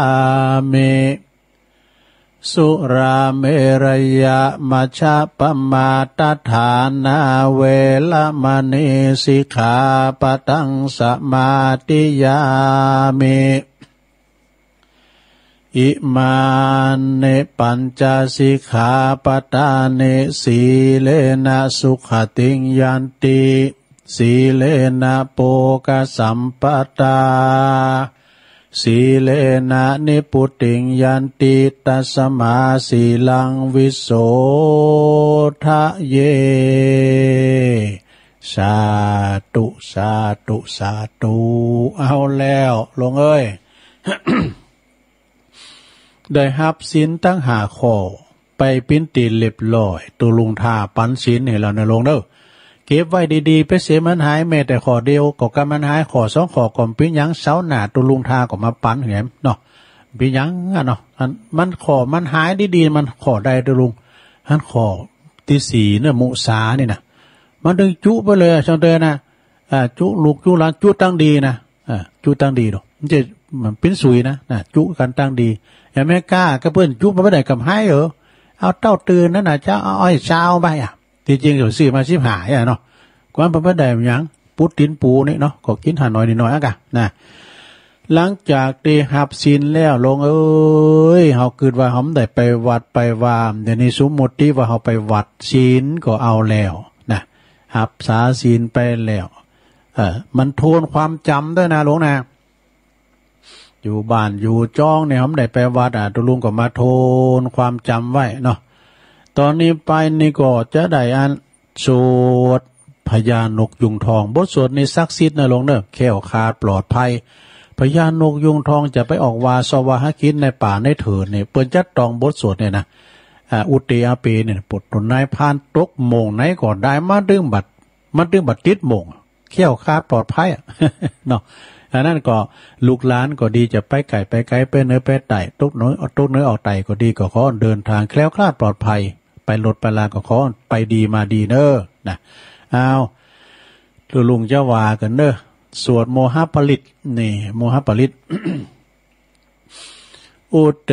Speaker 3: มิ สุราเมรยะมัชฌะปมาตฐานาเวรมณีสิกขาปะทังสมาธิยามิอิมานิปัญจสิกขาปทานิสีเลนะสุขติงยันติสีเลนะโภคสัมปตาสีเลนะนิพุติงยันติตัสมาสีลังวิโสทะเยสาธุสาธุสาธุเอาแล้วลงเอ้ย ได้รับศีลตั้งหาข้อไปปิ้นตีเรียบร้อยตุลุงทาปันศีลให้เราในลงเด้อเก็บไว้ดีๆไปเสียมันหายแม้แต่ข้อเดียวก็กำมันหายข้อ2ข้อก่อนปิ้นยังเสาหน้าตุลุงทาก็มาปันแหมเนาะปิ้นยังอ่ะเนาะมันข้อมันหายดีๆมันข้อใดตุลุงอันข้อที่4เนี่ยมุสานี่นะมันดึงจุไปเลยจังเด้อนะจุลูกจุหลานจุตั้งดีนะจุตั้งดีดอกมันจะมันเป็นสุยนะจุกันตั้งดีอย่าแม่กล้าก็เพื่อนจุมาไม่ได้กับให้เอาเต้าตื่นนั่นน่ะจะเอาอ้อยเช้าไปที่จริงก็ซื้อมาชิบหายเนาะกวนไม่ได้ยังปุดตินปูนี่เนาะก็กินหาหน่อยนิดหน่อยอ่ะนะหลังจากได้หับศีลแล้วลงเอ้ยเฮาคิดว่าเฮาได้ไปวัดไปวามเดี๋ยวนี้สมมุติว่าเฮาไปวัดศีลก็เอาแล้วนะหับษาศีลไปแล้วมันโทนความจำด้วยนะหลวงนะอยู่บ้านอยู่จ้องเนี่ยผมได้ไปวัดตุลุงก็มาโทนความจำไว้เนาะตอนนี้ไปนี่ก็จะได้อ่านสวดพญานกยุงทองบทสวดนี้ศักดิ์สิทธิ์นะหลวงเนอะแค้วคลาดปลอดภัยพญานกยุงทองจะไปออกวาสวาหกินในป่าในเถิดเนี่ยเปิ้นจัดตองบทสวดเนี่ยนะอุติอาเปเนี่ยปดตนนายพานตกโมงไหนก็ได้มาดึงบัตรติดโมงแค้วคลาดปลอดภัยเนาะอันนั้นก็ลูกหลานก็ดีจะไปไก่ไปไกลไปเนื้อไปไต่ตุกเนื้อออกไต่ก็ดีก็ขอเดินทางแคล้วคลาดปลอดภัยไปรถไปลาก็ขอไปดีมาดีเนอะนะเอาลุงจะว่ากันเนอะสวดโมหปริตนี่โมหปริต อุเต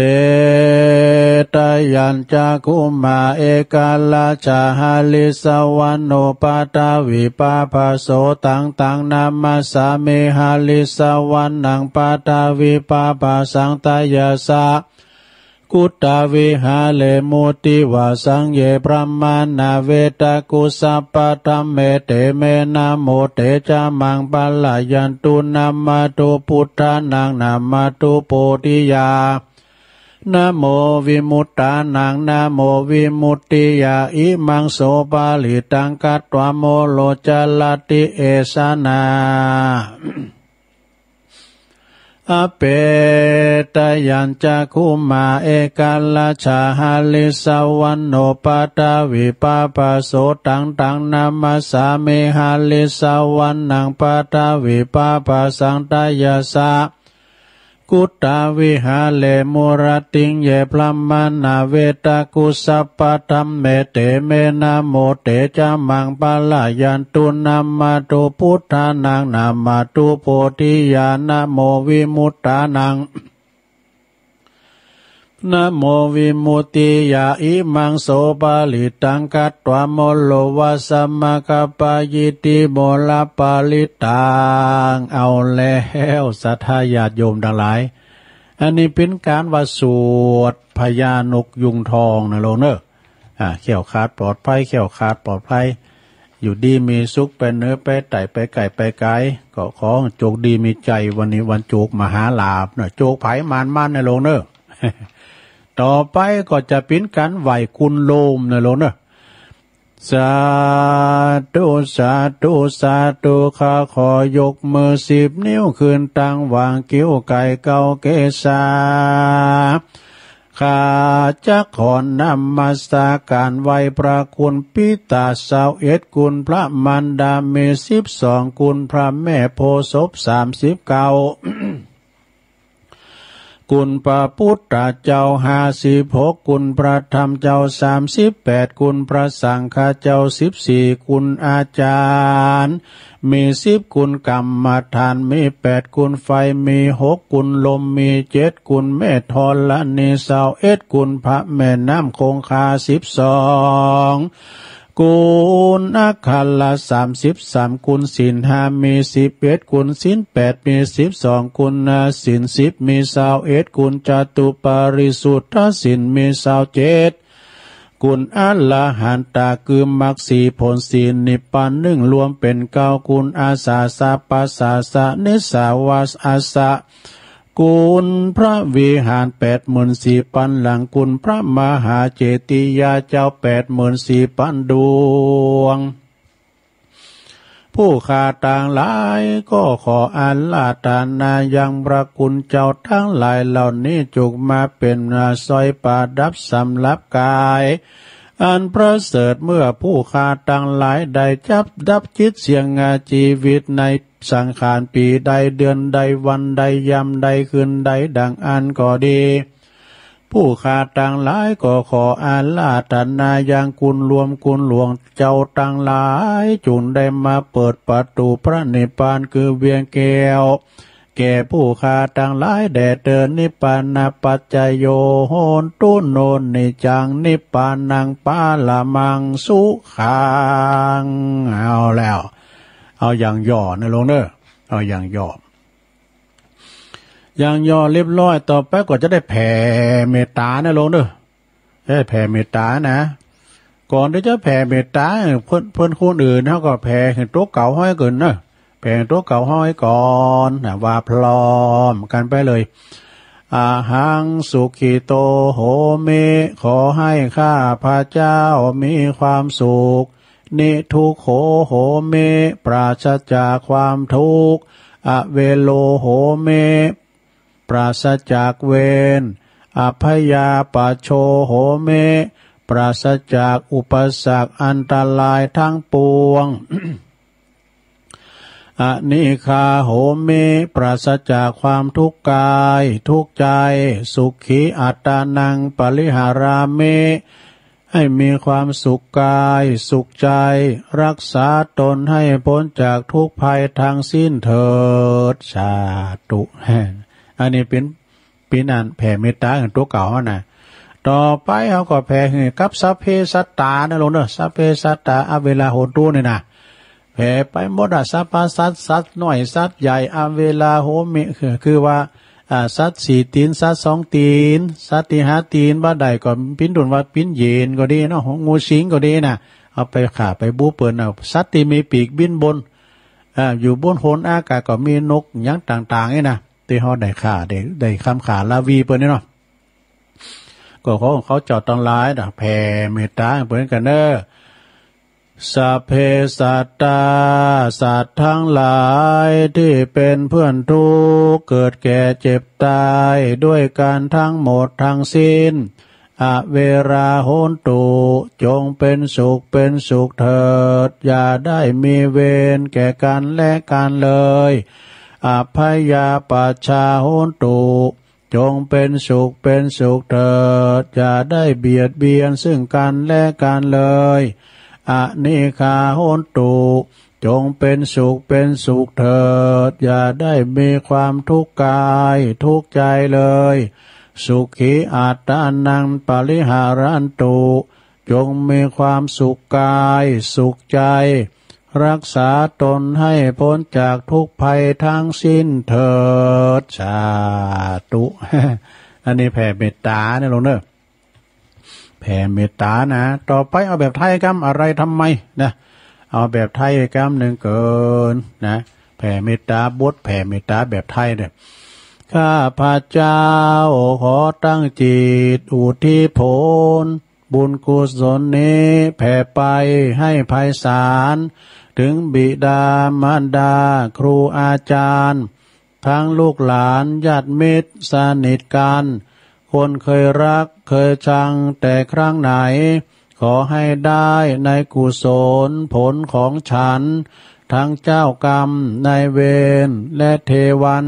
Speaker 3: ตยัญจักขุมาเอกาลาจาหาลิสวันโนปาตาวิปาภาโสตังนามาสาเมหาลิสวันนังปาตาวิปาภาสังตายาสะกุตตาวิหาเลมุติวาสังเยพระมานาเวตากุสัปปะธัมเมเตเมนะโมเตจามังปัลลายันตุนามาตุพุทธานังนามาตุโพธิยานะโมวิมุตตานังนะโมวิมุตติยาอิมังโสปาลิตังกัตตวโมโลจลติเอสนาอเปตยัญจักขุมาเอกาลาชาหาลิสวันโนปาตาวิปาภาโสตังนามาสาเมหาลิสวันนังปาตาวิปาภาสังตายาสะกุตตาวิหาเลมุรติงเยพลัมมานาเวตากุสัปปะธัมเมเตเมนะโมเตจามังปัลลายันตุนามาตุพุทธานังนามาตุโพธิญาณโมวิมุตตานังนะโมวิมุตติยาอิมังโสปาลิตังกัตตวโมโลวะสัมมากัปปะยิติโมลปาลิตังเอาแล้วสัทธาญาติโยมทั้งหลายอันนี้เป็นการว่าสวดพญานกยุงทองนะโลกเนอะเขี่ยวขาดปลอดภัยเขี่ยวขาดปลอดภัยอยู่ดีมีสุขไปเนื้อไปไต่ไปไก่ไปไกลก็ขอโจกดีมีใจวันนี้วันโจกมหาลาภเนอะโจกไผ่มานในโลกเนอะต่อไปก็จะเป็นการไหวคุณโลมนะโลกเนอะสาธุสาธุสาธุข้าขอยกมือ10 นิ้วขึ้นตั้งวางกิ้วไก่เกาเกศาข้าจะขอนำมาสาการไหวพระคุณปิตา21คุณพระมันดาเม12คุณพระแม่โพธิ์ศพ39 คุณพระพุทธเจ้า56คุณพระธรรมเจ้า38คุณพระสังฆเจ้า14คุณอาจารย์มี10คุณกรรมฐานมี8คุณไฟมี6คุณลมมี7คุณแม่ธรณี21คุณพระแม่น้ำคงคา12คุณอาคัลละ33คุณศีล5มี11คุณศีล8มี12คุณศีล10มี21คุณจตุปาริสุทธศีลมี27คุณอรหันตคือมรรค4ผล4นิพพาน1รวมเป็น9คุณอาสาสะปัสสะสะนิสาวาสอาสะคุณพระวิหาร84,000หลังคุณพระมหาเจติยาเจ้า84,000ดวงผู้ข้าต่างหลายก็ขออาราธนายังพระคุณเจ้าทั้งหลายเหล่านี้จงมาเป็นสร้อยประดับสำหรับกายอันประเสริฐเมื่อผู้ข้าต่างหลายได้จับดับจิตเสียงชีวิตในสังขารปีใดเดือนใดวันใดยามใดคืนใดดังอันก็ดีผู้ข้าต่างหลายก็ขออาราธนายังคุณรวมคุณหลวงเจ้าต่างหลายจงได้มาเปิดประตูพระนิพพานคือเวียงแก้วแก่ผู้ข้าต่างหลายแด่เดินนิพพานาปัจจโยโหนตุโนนิจังนิพพานังปาละมังสุขังเอาแล้วเอาอย่างย่อนะลงเด้อเอาอย่างย่ออย่างย่อเรียบร้อยต่อไปก็จะได้แผ่เมตตานะลงเด้อได้แผ่เมตตานะก่อนที่จะแผ่เมตตาเพื่อนคนอื่นเขาก็แผ่เห็นโต๊ะเก่าห้อยเกินนะแผ่โต๊ะเก่าห้อยก่อนว่าพร้อมกันไปเลยอาหังสุขิโตโหเมขอให้ข้าพระเจ้ามีความสุขนิทุกโขโหเมปราศจากความทุกข์อเวโลโหเมปราศจากเวรอภยาปโชโหเมปราศจากอุปสรรคอันตรายทั้งปวง อนิคาโหเมปราศจากความทุกข์กายทุกข์ใจสุขีอัตตานังปริหาราเมให้มีความสุขกายสุขใจรักษาตนให้พ้นจากทุกภัยทางสิ้นเถิดสาธุอันนี้เป็นอันแผ่เมตตาของตัวเก่านะต่อไปเขาก็แผ่กับสัพเพสัตตานะลงเนอะสัพเพสัตตาอเวลาโหตุเนี่ยนะแผ่ไปหมดสัพพสัตสัตน้อยสัตใหญ่อเวลาโหมิคือว่าสัต4ตีนสัต2ตีนสัตที่5ตีนบ่ได้ก็ปิ้นดุนว่าปิ้นเย็นก็ดีเนาะงูสิงก็ดีนะเอาไปขาไปบูเปิ้นเอาสัตที่มีปีกบินบนอยู่บนโหนอากาศก็มีนกหยังต่างๆนี่นะที่เฮาได้ขาได้คำขาลาวีเปิ้นนี่เนาะก็ของเขาเจ้าทั้งหลายแผ่เมตตาเปิ้นกันเด้อสัพเพสัตตาสัตว์ทั้งหลายที่เป็นเพื่อนทุกข์เกิดแก่เจ็บตายด้วยกันทั้งหมดทั้งสิ้นอเวราโหนตุจงเป็นสุขเถิดอย่าได้มีเวรแก่กันและกันเลยอภัยาปัชชาโหนตุจงเป็นสุขเถิดอย่าได้เบียดเบียนซึ่งกันและกันเลยอนิคาโหนตุจงเป็นสุขเถิดอย่าได้มีความทุกข์กายทุกข์ใจเลยสุขีอัตตานังปริหารันตุจงมีความสุขกายสุขใจรักษาตนให้พ้นจากทุกภัยทั้งสิ้นเถิดสาธุอันนี้แผ่เมตตาเนี่ยลงเนอะแผ่เมตตานะต่อไปเอาแบบไทยกรรมอะไรทำไมนะเอาแบบไทยกรรมหนึ่งเกินนะแผ่เมตตาบทแผ่เมตตาแบบไทยเนี่ยข้าพระเจ้าขอตั้งจิตอุทิศผลบุญกุศลนี้แผ่ไปให้ไพศาลถึงบิดามารดาครูอาจารย์ทั้งลูกหลานญาติมิตรสนิทกันคนเคยรักเคยชังแต่ครั้งไหนขอให้ได้ในกุศลผลของฉันทั้งเจ้ากรรมนายเวรและเทวัน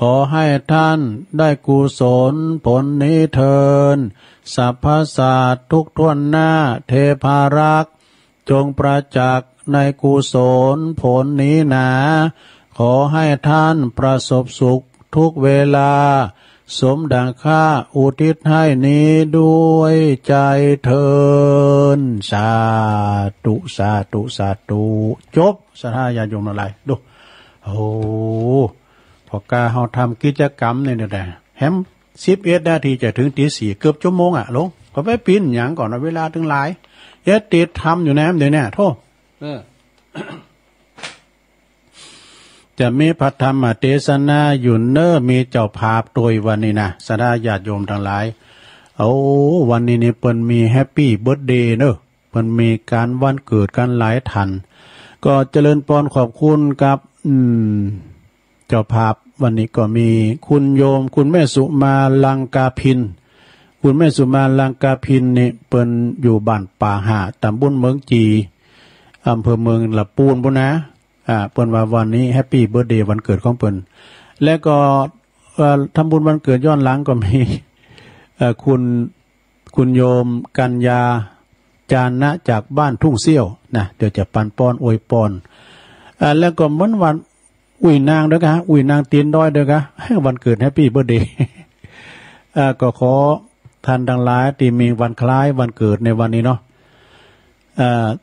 Speaker 3: ขอให้ท่านได้กุศลผลนี้เทินสรรพสัตว์ทุกท่วนหน้าเทพารักษ์จงประจักษ์ในกุศลผลนี้หนาขอให้ท่านประสบสุขทุกเวลาสมดังข้าอุทิศให้นี้ด้วยใจเทินสาธุสาธุสาธุจบสาธาญาโยมอะไรดูโอ้พอกาเฮาทำกิจกรรมเนี่ยแหละแฮม11 นาทีจะถึงตี 4เกือบชั่วโมงลงก็ไปปีนหยังก่อนเวลาถึงหลายติดทำอยู่แนมเดี๋ยวนี้โทษจะมีพระธรรมเทศนาอยู่เนอมีเจ้าภาพโดยวันนี้นะสดาญาติโยมทั้งหลายวันนี้นี่เปิ้นมีแฮปปี้เบิร์ธเดย์เนอะเปิ้นมีการวันเกิดกันหลายทันก็เจริญพรขอบคุณกับเจ้าภาพวันนี้ก็มีคุณโยมคุณแม่สุมาลังกาพินคุณแม่สุมาลังกาพินนี่เปิ้นอยู่บ้านป่าหาตำบลเมืองจีอำเภอเมืองละปูนพุ่นนะเปิ้นว่าวันนี้แฮปปี้เบิร์ธเดย์วันเกิดของเปิ้นและก็ทำบุญวันเกิดย้อนหลังก็มีคุณโยมกัญญาจานะจากบ้านทุ่งเซี่ยวนะเดี๋ยวจะปันป้อนอวยพรแล้วก็เหมือนวันอุ้ยนางด้วยกะอุ้ยนางเตียนด้อยด้วยกะวันเกิดแฮปปี้เบิร์ธเดย์ก็ขอท่านทั้งหลายที่มีวันคล้ายวันเกิดในวันนี้เนาะ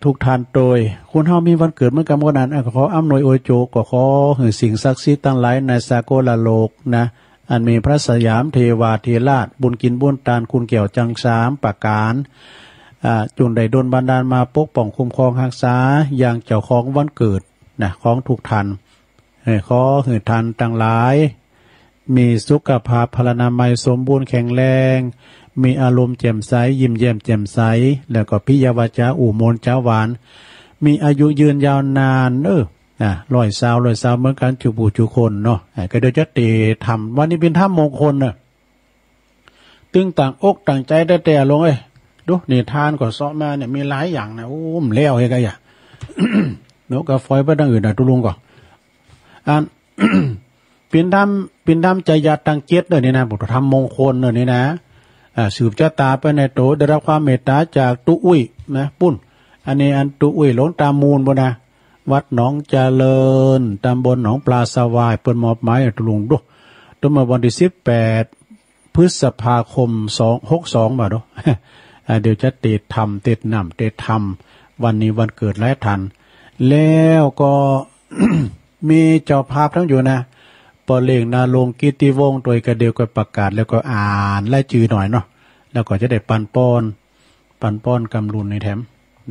Speaker 3: ทุกท่านโดยคุณเฮามีวันเกิดเหมือนกันนั้นขออำนวยอวยโจก็ขอให้สิ่งศักดิ์สิทธิ์ทั้งหลายในสากลโลกนะอันมีพระสยามเทวาเทราชบุญกินบุญทานคุณแก้วจัง3ประการจุนได้ดลบันดาลมาปกป้องคุ้มครองรักษาอย่างเจ้าของวันเกิดนะของทุกท่านขอให้ท่านทั้งหลายมีสุขภาพพลานามัยสมบูรณ์แข็งแรงมีอารมณ์แจ่มใสยิ้มแย้มแจ่มใสแล้วก็พิยวาจาอู่มนจ้าหวานมีอายุยืนยาวนานร้อยสาวเหมือนกันจุบูจุคนเนาะก็เดี๋ยวจะทำวันนี้เป็นธรรมมงคลน่ะตึงต่างอกต่างใจได้แต่ลงดูนี่ทานก็ซ้อมาเนี่ยมีหลายอย่างนะมแล้วให้กันอย่า เนาะก็ฟอยไปดังอื่นนะตุลุงก่อนเป็นดำใจยาตังเกียรติเนี่ยนะบุตรธรรมมงคลเนี่ยนะสืบชะตาไปในโตได้รับความเมตตาจากตุอุ้ยนะปุ้นอันนี้อันตุอุ้ยหลวงตามูลบ่นะวัดหนองเจริญตำบลหนองปลาสวายเปิ้นมอบหมายตุลุงดูตั้งแต่วันที่18 พฤษภาคม262บ่ดูเดี๋ยวจะเตะธรรมเตะน้ำเตะธรรมวันนี้วันเกิดและทันแล้วก็ มีเจ้าภาพทั้งอยู่นะปอเล่งนาลงกิติวงศ์โดยกระเดียวก็ประกาศแล้วก็อ่านไล่จือหน่อยเนาะแล้วก็จะได้ปันป้อนกำลุนในแถม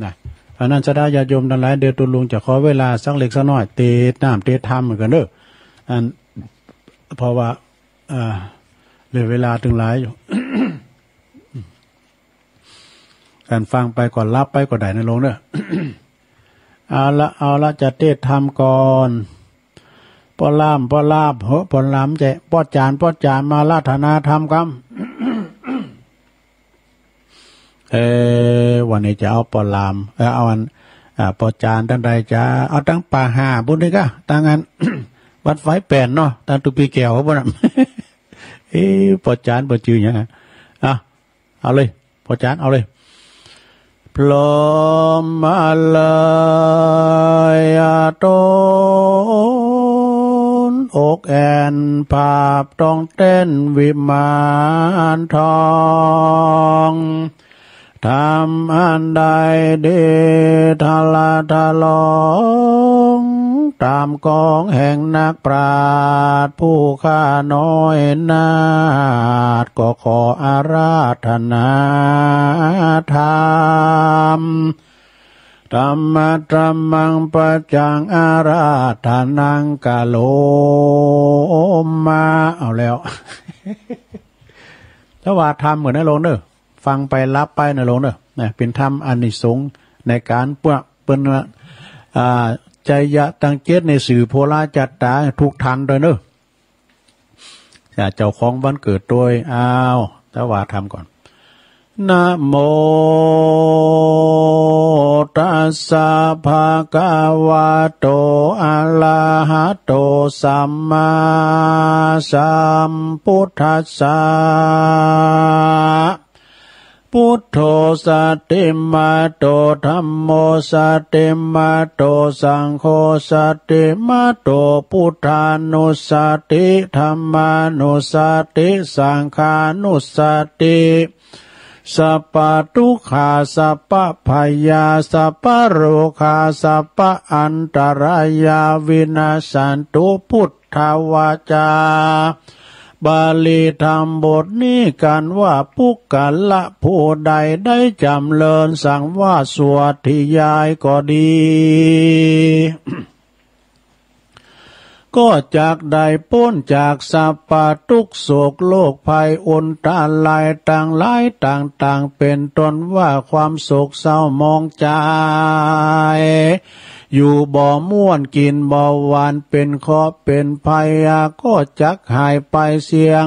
Speaker 3: นะอันนั้นจะได้ญาติโยมทั้งหลายเดี๋ยวตุลุงจะขอเวลาสักเล็กสักน้อยเตะน้ำเตะธรรมเหมือนกันเด้ออันเพราะว่าเหลือเวลาถึงหลายอยู่ การฟังไปก่อนรับไปก็ได้นะลงเด้อ เอาละจะเทศธรรมก่อนปอลามปอลามใจปอจานมาราธนาธรรมครับวันนี้จะเอาปอลามเอาอันปอจานตั้งใดจะเอาตั้งป่าหาบุญด้วยก็ตั้งอัน วัดไฟแปนเนาะตั้งตุปีแก้วบ่น่ะ ปอจานบ่จื้อหยังเอาเลยปอจานเอาเลยพลอมมาลายต้นอกแอนภาพต้องเต้นวิมานทองทำอันใดเดทาลาทาลองตามกองแห่งนักปราชญ์ผู้ข้าน้อยนาฏก็ขออาราธนาธรรมธรรมะธรรมังปัจจังอาราธนังกะโลมาเอาแล้ว ถ้าว่าธรรมเหมือนในโลงเด้อฟังไปรับไปในโลงเด้อนะเป็นธรรมอานิสงส์ในการเปิ้นใจยะตังเจตในสื่อโพลาจัตตาทุกทันโดยเนอะเจ้าของวันเกิดโดยถ้าว่าทำก่อน นะโมตัสสะภะคะวะโตอะระหะโตสัมมาสัมพุทธัสสะพุทโธสติมาโตธัมโมสติมาโตสังโฆสติมาโตพุทธานุสติธัมมานุสติสังฆานุสติสัพพทุกขาสัพพพยาสัพพโรคาสัพพอันตรายาวินาสันตุพุทธวาจาบาลีธรรมบทนี้กันว่าปุกกะละผู้ใดได้จำเริญสั่งว่าสวดที่ยายก็ดี ก็จากได้พ้นจากสัพพทุกโศกโลกภัยอุนตาลายต่างหลายต่างๆเป็นต้นว่าความโศกเศร้ามองใจอยู่บ่ม่วนกินบ่หวานเป็นเคราะห์เป็นภัยก็จักหายไปเสียง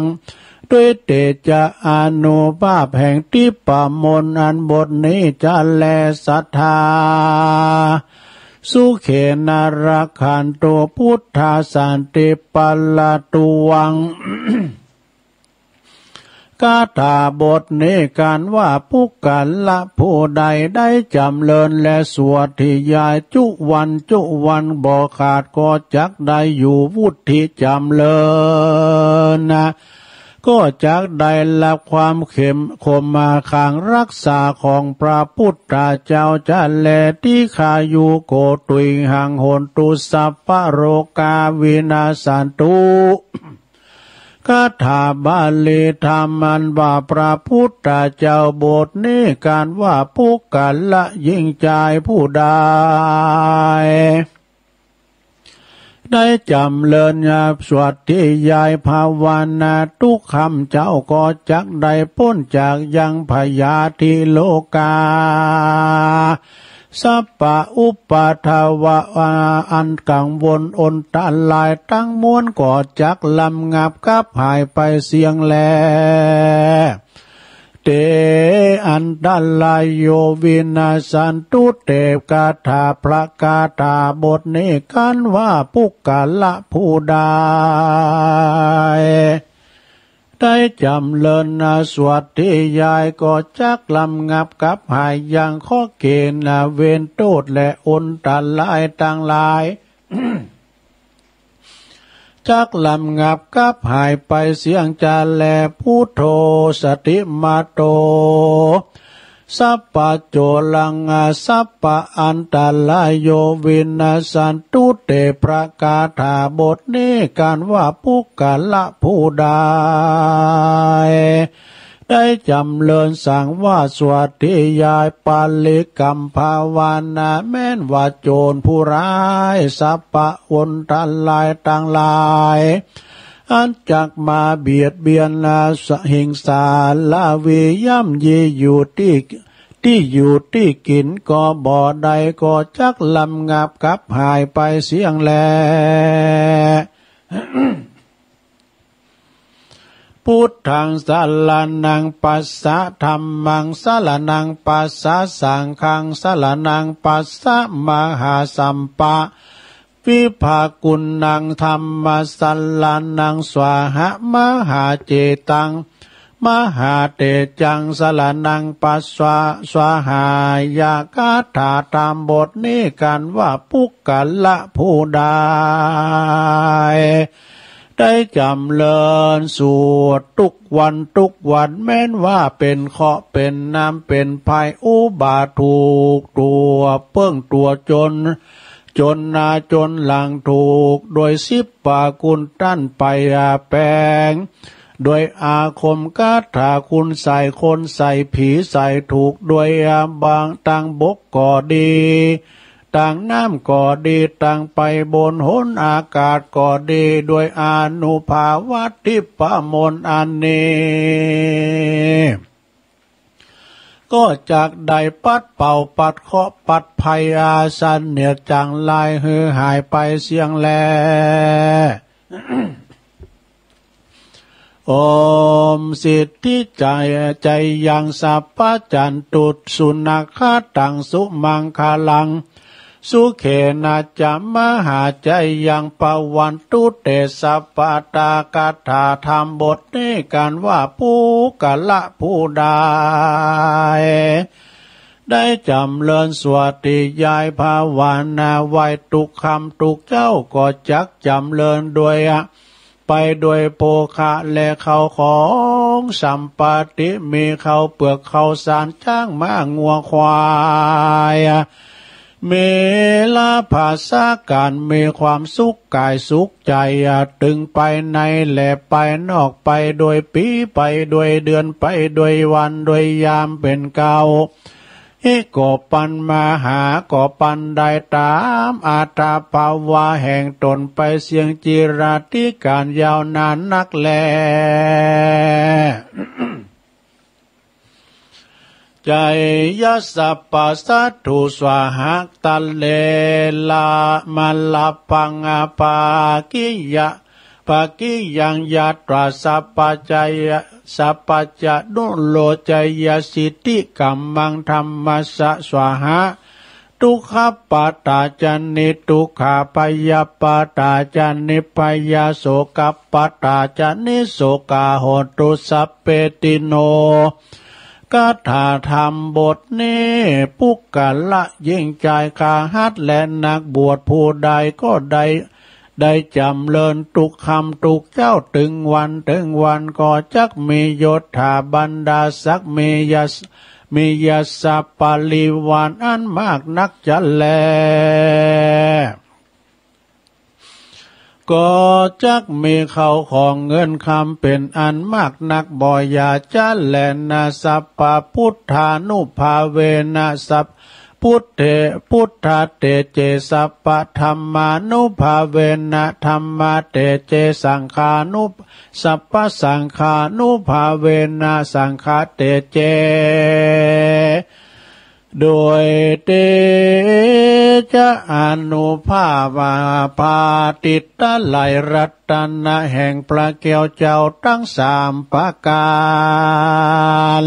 Speaker 3: ด้วยเตจาอานุภาพแห่งทิปมนต์อันบทนี้จะแลศรัทธาสุเขนารักขันโตพุทธาสันติปัลลตุวัง คาถาบทนี้การว่าปุกกะละผู้ใดได้จำเริญและสวดที่ยายจุวันบ่ขาดก็จักได้อยู่วุฒิจำเริญนะก็จักได้รับความเข้มคมมาขังรักษาของพระพุทธเจ้าจะแลที่ขายุโกตุยหังโหนตุสัพพะโรกาวินาสันตุคาถาบาลีธรรมันว่าพระพุทธเจ้าบทนี้การว่าปุกกะละยิ่งใจผู้ใดได้จำเริญญาสวดที่ยายภาวนาทุกคำเจ้าก็จักได้พ้นจากยังพยาธิโลกาสัพพะอุปาทวะอันกังวลอนตะลายตั้งมวลก็จักลำงับกับหายไปเสียงแลเตอันตะลายโยวินาสันตุเตกาถาพระกาถาบทนี้กันว่าปุกกะละผู้ใดได้จำเริญสวดที่ยายก็จักลำงับกับหายอย่างข้อเกณฑ์เวนโทษและอนตะลายต่างหลาย จักลำงับกับหายไปเสียงจาแลพุทโธสติมาโตสัพพะโจลังสัพพะอันตรายโยวินาสันตุเตประกาถาบทนี้การว่าปุกกะละผู้ใดได้จำเริญสั่งว่าสวดที่ยายปาลิกรรมภาวนาแม้นว่าโจรผู้ร้ายสัพพะวนทันลายต่างหลายอันจักมาเบียดเบียนสหิงสาลาวีย่ำยีอยู่ที่กินก็บ่ใดก็จักลำงับกับหายไปเสียงแล พุทธังสารนังปัสสะธัมมังสารนังปัสสะสังฆังสารนังปัสสะมหาสัมปะวิภากุณังธรรมสัลลานังสวาหะมหาเจตังมหาเตจังสลานังปัสสะสวาหายากาถาตามบทนี้กันว่าปุกกะละผู้ใดได้จำเริญสวดทุกวันแม้นว่าเป็นเคราะห์เป็นน้ำเป็นภัยอุบาทถูกตัวเปิ้งตัวจนหลังถูกโดยสิบปากุลตั้นไปแปลงโดยอาคมคาถาคุณใส่คนใส่ผีใส่ถูกโดยบางต่างบกก็ดีต่างน้ำก็ดีต่างไปบนหนอากาศก็ดีโดยอนุภาวัตทิปมนต์อันนี้ก็จากได้ปัดเป่าปัดเคาะปัดภัยอาสันเหนียดจังลายหือหายไปเสียงแล โอมสิทธิใจยังสัพพจันตุสุนัขตังสุมังคลังสุเขนะจะมหาใจยังปวันตุเตสัพพตากถาธรรมบทนี้กันว่าผู้กะละผู้ใดได้จำเริญสวดติยายภาวนาไว้ทุกคำทุกเจ้าก็จักจำเริญด้วยไปด้วยโภคะและเขาของสัมปติมีเขาเปลือกเขาสารจ้างม้างัวควายเมลาภาษาการมีความสุขกายสุขใจตึงไปในและไปนอกไปโดยปีไปโดยเดือนไปโดยวันโดยยามเป็นเก่าก่อปันมาหาก่อปันได้ตามอาตาภาวะแห่งตนไปเสียงจิราธิการยาวนานนักแล ใจยัสสะปัสสัตถุสวาหักตัลเลลามาลาปังอาปากิยะปากิยังยัตราสัพปัจจยสัพปัจจดุโลจยสิทธิกัมมังธรรมะสะสวาหะทุกขปาตาจันนิทุกขาปยาปาตาจันนิปยาโสกปาตาจันนิโสกาโหตุสัพเปติโนคาถาธรรมบทนี้ปุกกะละยิ่งใจคาหัดและนักบวชผู้ใดก็ได้จำเริญทุกคำทุกเจ้าถึงวันก็จักมียศถาบรรดาศักดิ์มียศปาลิวานอันมากนักจะแลก็จักมีเขาของเงินคำเป็นอันมากนักบ่อยาจะแลนะสัพพพุทธานุภาเวนะสัพพุทธาเตเจสัพพธรรมานุภาเวนะธรรมะเตเจสังขานุสัพพสังขานุภาเวนะสังฆาเตเจโดยเตจะอนุภาพพาติตะไหลรัตนะแห่งพระแก้วเจ้าทั้งสามประการ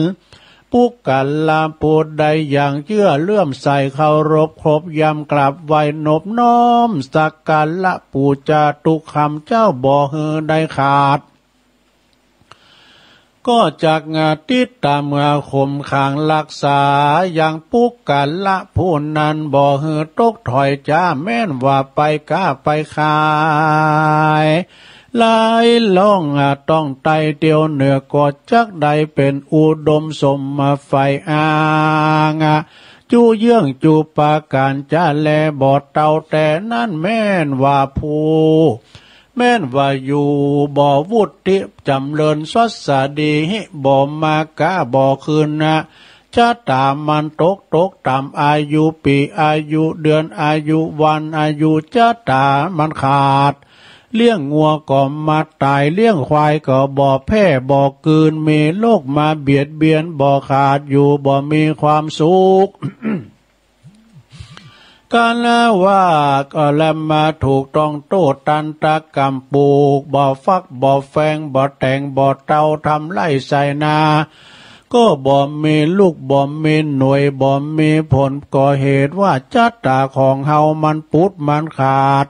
Speaker 3: ปุกกะละผู้ใดอย่างเชื่อเลื่อมใสเคารพครบยำกลับไหวนบน้อมสักการะปูจาทุกคำเจ้าบ่ฮือได้ขาดก็จากงาติดตามเมื่อคมขางรักษาอย่างปุกกะละผู้นั้นบ่ฮือตกถอยจ้าแม่นว่าไปก้าไปขายลายล่องต้องไตเดียวเหนือกอดจักใดเป็นอุดมสมมาไฟอ่างจูเยื่องจูปาการจะแลบอดเต่าแต่นั่นแม่นว่าผู้แม่นว่าอยู่บ่วุฒิจำเริญสวัสดีบ่มากะบ่คืนนะจะตามมันตกตามอายุปีอายุเดือนอายุวันอายุจะตามันขาดเลี้ยงงัวก็มาตายเลี้ยงควายก็บ่แพ้บ่กืนมีโลกมาเบียดเบียนบ่ขาดอยู่บ่มีความสุข กาลว่าก็แล้วมาถูกต้องโตตันตะกรรมปลูกบ่ฟักบ่แฟงบ่แต่งบ่เตาทำไร่ใส่นาก็บ่มีลูกบ่มีหน่วยบ่มีผลก็เหตุว่าจัตตาของเฮามันปุดมันขาด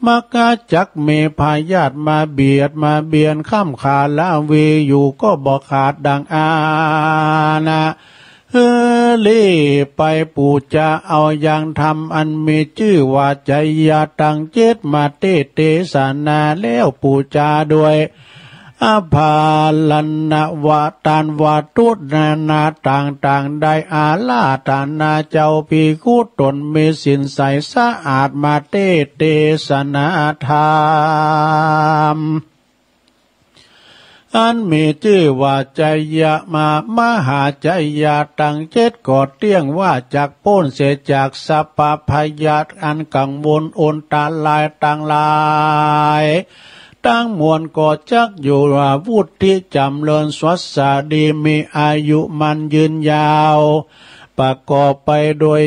Speaker 3: มักจักมีพายาตมาเบียนข้ามขาละเวอยู่ก็บ่ขาดดังอานะลีไปปู่จะเอาอย่างทำอันมีชื่อว่าใจยาตังเจตมาเตสานาแล้วปู่จาด้วยอาภาลันนวะตานวะตุนาต่างได้อาลาตานาเจ้าปีคูตนมีสินใสสะอาดมาเตสนาธรรมอันมีชื่อว่าใจยะมามหาใจยาตังเจ็ดกอดเตี้ยงว่าจากพ้นเสียจากสัพพยาตอันกังวลอนตาลายต่างลายตั้งมวลก็จักอยู่ว่าวุฒิจำเริญสวัสดีมีอายุมันยืนยาวประกอบไปโดย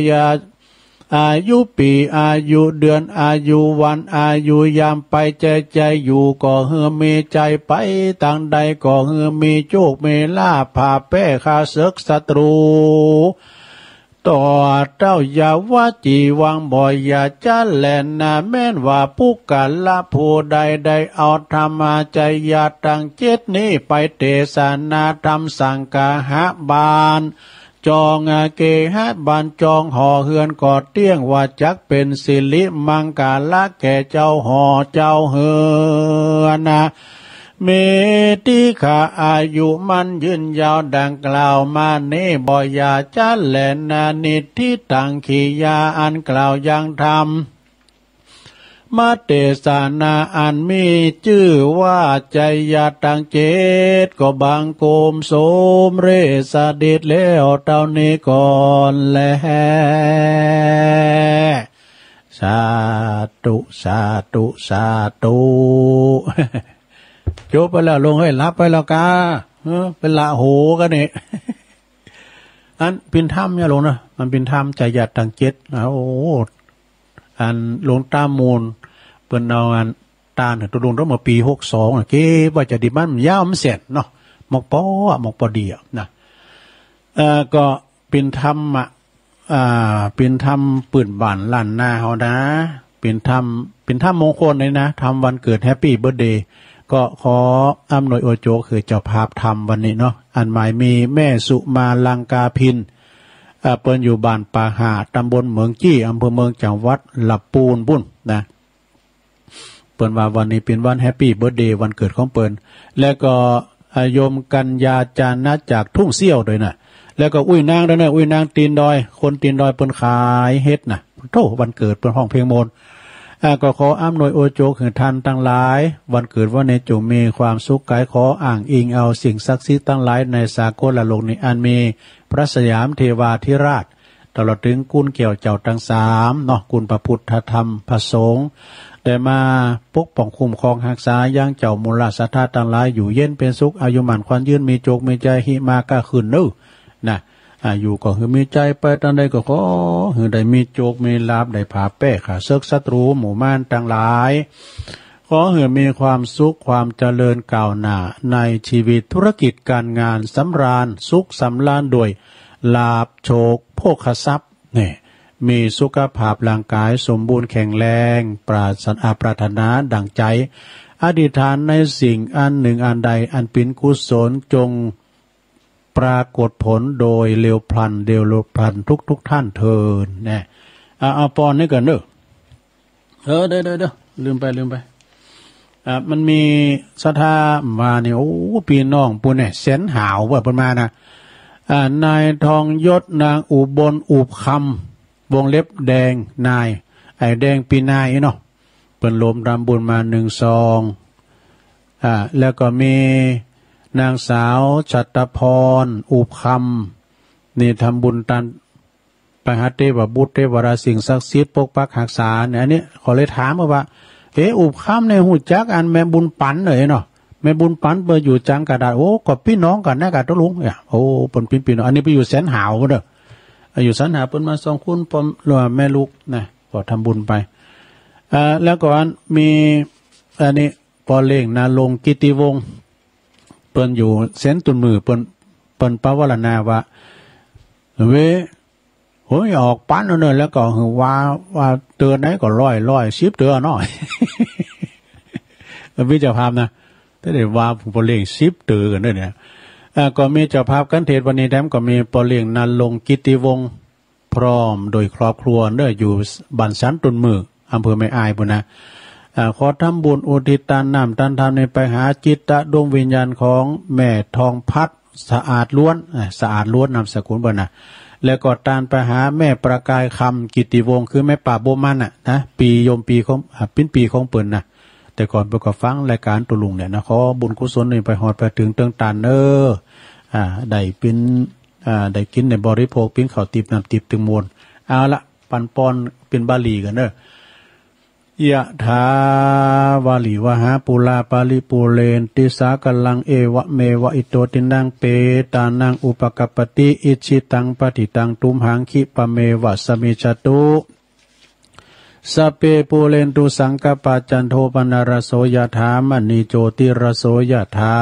Speaker 3: อายุปีอายุเดือนอายุวันอายุยามไปใจอยู่ก็เฮือมีใจไปทางใดก็เฮือมีโชคมีลาภผ่าแป้ข้าศึกศัตรูต่อเจ้าอย่าว่าจีวังบ่อยอย่าจะแลนนาแม่นว่าผู้กันละผู้ใดได้เอาธรรมาใจยาตั้งเจตนี้ไปเทศนาธรรมสังฆาหะบานจองเกหะบานจองห่อเฮือนกอดเตี้ยงว่าจักเป็นสิริมังกาละแก่เจ้าห่อเจ้าเฮือนเมติขาอายุมันยืนยาวดังกล่าวมาเนบ่อยาจะแลนานิทิตังขียาอันกล่าวยังธรรมมาเตสานาอันมีชื่อว่าใจยาตังเจตก็บางโกมโสมเรสเดชแล้วเท่านี้ก่อนแลสาธุสาธุสาธุจบไปแล้วลงให้รับไปแล้วกาเป็นละโหกันนี่อันเป็นถ้ำเนี่ยลงนะมันเป็นถ้ำใจหยัดตังเจ็ดโอ้อันลงตามมูลเป็นเอาอันตาเนี่ยตัวลงตั้งแต่ปี62เก๋ว่าจะดีมันยาวมันเสร็จเนาะหมกปอดีนะก็เป็นถ้ำเป็นถ้ำปืนบานล้านหน้าเขานะเป็นถ้ำมงคลเลยนะทำวันเกิดแฮปปี้เบิร์ธเดย์ก็ขออำนวยโอโจคือเจ้าภาพทำวันนี้เนาะอันหมายมีแม่สุมาลังกาพินเปิ้นอยู่บ้านป่าหาตำบลเมืองจี้อำเภอเมืองจังหวัดลำพูนบุ้นนะเปิ้นว่าวันนี้เป็นวันแฮปปี้เบิร์ธเดย์วันเกิดของเปิ้นแล้วก็โยมกัญญาจานะจากทุ่งเซี่ยวด้วยนะแล้วก็อุ้ยนางด้วยนะอุ้ยนางตีนดอยคนตีนดอยเปิ้นขายเฮ็ดนะโธ่วันเกิดเปิ้นห้องเพลงโมนก็ขออำนวยโอโจคือท่านทั้งหลายวันเกิดว่าในจงมีความสุขกายขออ้างอิงเอาสิ่งศักดิ์สิทธิ์ทั้งหลายในสากลโลกนี้อันมีพระสยามเทวาธิราชตลอดถึงกุลเกี่ยวเจ้าทั้งสามเนาะกุลพระพุทธธรรมพระสงฆ์ได้มาปกป้องคุ้มครองรักษาย่างเจ้ามูลศรัทธาทั้งหลายอยู่เย็นเป็นสุขอายุมั่นขวัญยืนมีโจกมีใจหิมาก็ขึ้นนึนะอยู่ก็คือมีใจไปตอนใดก็ขอคือได้มีโจกมีลาภได้ผ่าแป้ขาศึกศัตรูหมู่ม่านทั้งหลายขอให้มีความสุขความเจริญก้าวหน้าในชีวิตธุรกิจการงานสำราญสุขสำราญด้วยลาภโชคโภคทรัพย์เนี่ยมีสุขภาพร่างกายสมบูรณ์แข็งแรงปราถนาดั่งใจอธิษฐานในสิ่งอันหนึ่งอันใดอันเป็นกุศลจงปรากฏผลโดยเร็วพลันทุกท่านเทินเนี่ยเอาปอนนี่กันเด้อเด้อลืมไปมันมีศรัทธามาเนี่ยโอ้พี่น้องปุ่นเนี่ยแสนหาวว่าประมาณนะนายทองยศนางอุบลอุบคำวงเล็บแดงนายไอ้แดงปีนายเนาะเป็นลมรำบุญมา1 ซองแล้วก็มีนางสาวชัตพรอุบคำนี่ทำบุญตันไปหาเทวบุตรเทวราสิ่งศักดิ์สิทธิ์ปกปักรักษาเนี่ยอันนี้ขอเลยถามว่าอุบคำในหูจักอันแม่บุญปันเลยเนาะแม่บุญปันเบอร์อยู่จังกระดาษโอ้ก็พี่น้องกันนะกันตัวลุงเนี่ยโอ้เป็นพี่น้องอันนี้ไปอยู่แสนหาวเด้ออยู่แสนหาวเป็นมา2 คนปอมหรือแม่ลูกนะก็ทำบุญไปแล้วก่อนมีอันนี้ปอเล่งนาลงกิติวงศ์เปิ้นอยู่เส้นตุนมือเปิ้นปาวรณาว่าโหยออกปั้นเนอะแล้วก็ว่าเตือนไหนก็ร้อย10เตือนเนาะวิจารภาพนะถ้าได้ว่าปอเล่ง10เตือนกันด้วยเนี่ยก็มีเจ้าภาพกันเทศวันนี้แถมก็มีปอเล่งนาลงกิติวงศ์พร้อมโดยครอบครัวเด้ออยู่บ้านสันตุนมืออำเภอแม่อายพุ่นนะขอทำบุญอุทิศทานน้ำทานธรรมในไปหาจิตตะดวงวิญญาณของแม่ทองพัดสะอาดล้วนนามสกุลบ่นะแล้วก็ตานไปหาแม่ประกายคำกิติวงศ์คือแม่ป่าโบมันนะปีของเป็นปีของเปิ้นนะแต่ก่อนเปิ้นก็ฟังรายการตุลุงเนี่ยนะขอบุญกุศลนี่ไปฮอดไปถึงเติงตานได้เป็นได้กินในบริโภคเป็นข้าวติบน้ำติบตึงมวลเอาละปันปอนเป็นบาลีกันยะถาวาลิวหาปุลาปาลิปุเรนติสากัลลังเอวะเมวะอิโตตินังเปตานังอุปกัปปติอิชิตังปฏิตังตุมหังคิปะเมวะสมิจตุ สเปปูเรนตุสังกปาจันโทปนารโสยถามณีโจติรโสยถา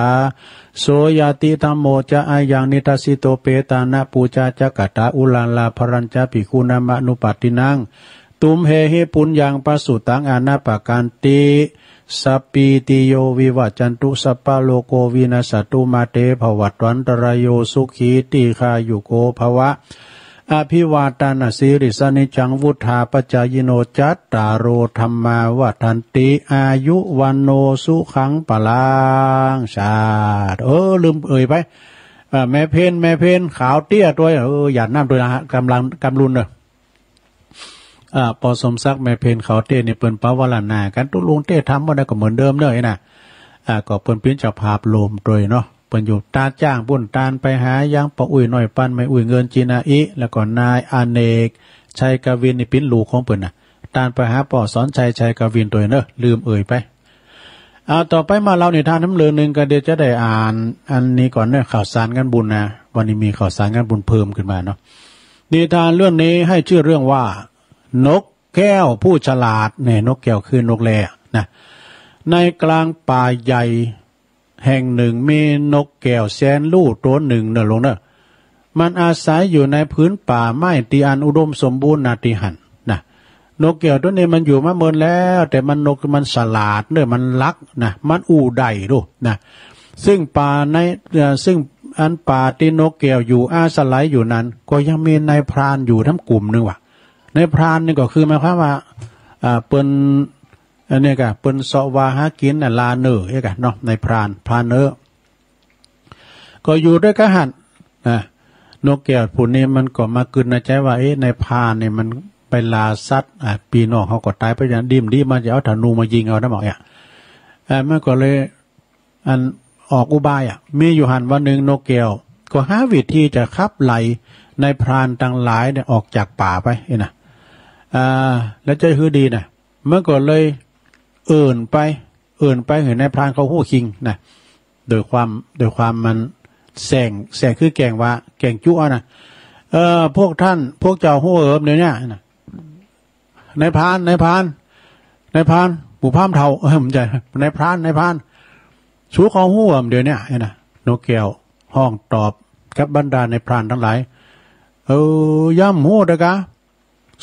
Speaker 3: โสยติธัมโมจะอายังนิทัสสิโตเปตานะปูจาจักตาอุลาลาภรัญจภิกขุนามะนุปัตตินังตุมเฮหิปุญญังปสุตังอานาปกันติสัพพิติโยวิวัจจันตุสัพพะโลโกวินาศตุมาเตภวัตวันตรายโยสุขีติคายุโกภวะอภิวาทานาสิริสนิจังวุธาปจายโนจัตตารโอธรรมาวัฏันติอายุวันโนสุขังปลังชาติลืมไปแม่เพนขาวเตี้ยตัวหยาดน้ำตัวนะฮะกำลุนเนอะปอสมศักดิ์แม่เพนขาวเตี้ยนี่เปิ้นปาวลนากันตุลุงเต้ทำบ่ได้ก็เหมือนเดิมเด้อนะก็เปิ้นเป็นเจ้าภาพโลมโดยเนาะเปิ้นอยู่ตาจ้างปุ่นตานไปหายังปะอุ้ยน้อยปั้นไม่อุ้ยเงินจีนาอิแล้วก็นายอเนกชัยกวินนี่ปิ้นลูกของเปิ้นน่ะตานไปหาปอสอนชัยกวินตัวเนอะลืมไปต่อไปมาเล่านิทานน้ำเลือนึงก็เดี๋ยวจะได้อ่านอันนี้ก่อนเนอะข่าวสารกันบุญนะวันนี้มีข่าวสารกันบุญเพิ่มขึ้นมาเนาะนิทานเรื่องนี้ให้ชื่อเรื่องว่านกแก้วผู้ฉลาดเนี่ยนกแก้วคือนกแร่นะในกลางป่าใหญ่แห่งหนึ่งมีนกแก้วแสนลู่ตัวหนึ่งเนอะลงเนอะมันอาศัยอยู่ในพื้นป่าไม้ที่อันอุดมสมบูรณ์นาติหันนะนกแก้วตัวนี้มันอยู่มาเมินแล้วแต่มันฉลาดเนอะมันลักนะมันอู่ใดดูนะซึ่งป่าในซึ่งอันป่าที่นกแก้วอยู่อาศัยอยู่นั้นก็ยังมีนายพรานอยู่ทั้งกลุ่มนึงว่ะนายพรานนี่ก็คือหมายความว่าเปิ้นอันนี้ก็เปิ้นสวาหากินลาเนอเอ้กะเนาะในพรานเนอก็อยู่ด้วยกันหันนกแก้วผู้นี้มันก็มากินในใจว่าในพรานเนี่ยมันไปลาสัตว์ปีน้องเขาก็ตายไปอย่างดิ่มดีมันจะเอาธนูมายิงเอาได้หมดมันก็เลยอันออกอุบายมีอยู่หันวันหนึ่งนกแก้วก็หาวิธีจะขับไล่ในพรานทั้งหลายเนี่ยออกจากป่าไปนะแล้วใจคือดีนะเมื่อก่อนเลยเอื่นไปเห็นในพรานเขาหู้คิงนะโดยความมันแสงคือแกงว่าแกงจุ้นะพวกท่านพวกเจ้าหู้เนี่ยนะในพรานผู้พามเทาผมใจในพรานชูเขาหู้เดี๋ยวนี้นะนกแก้วห้องตอบกับบรรดาในพรานทั้งหลายย่ำหู้เด้อกะ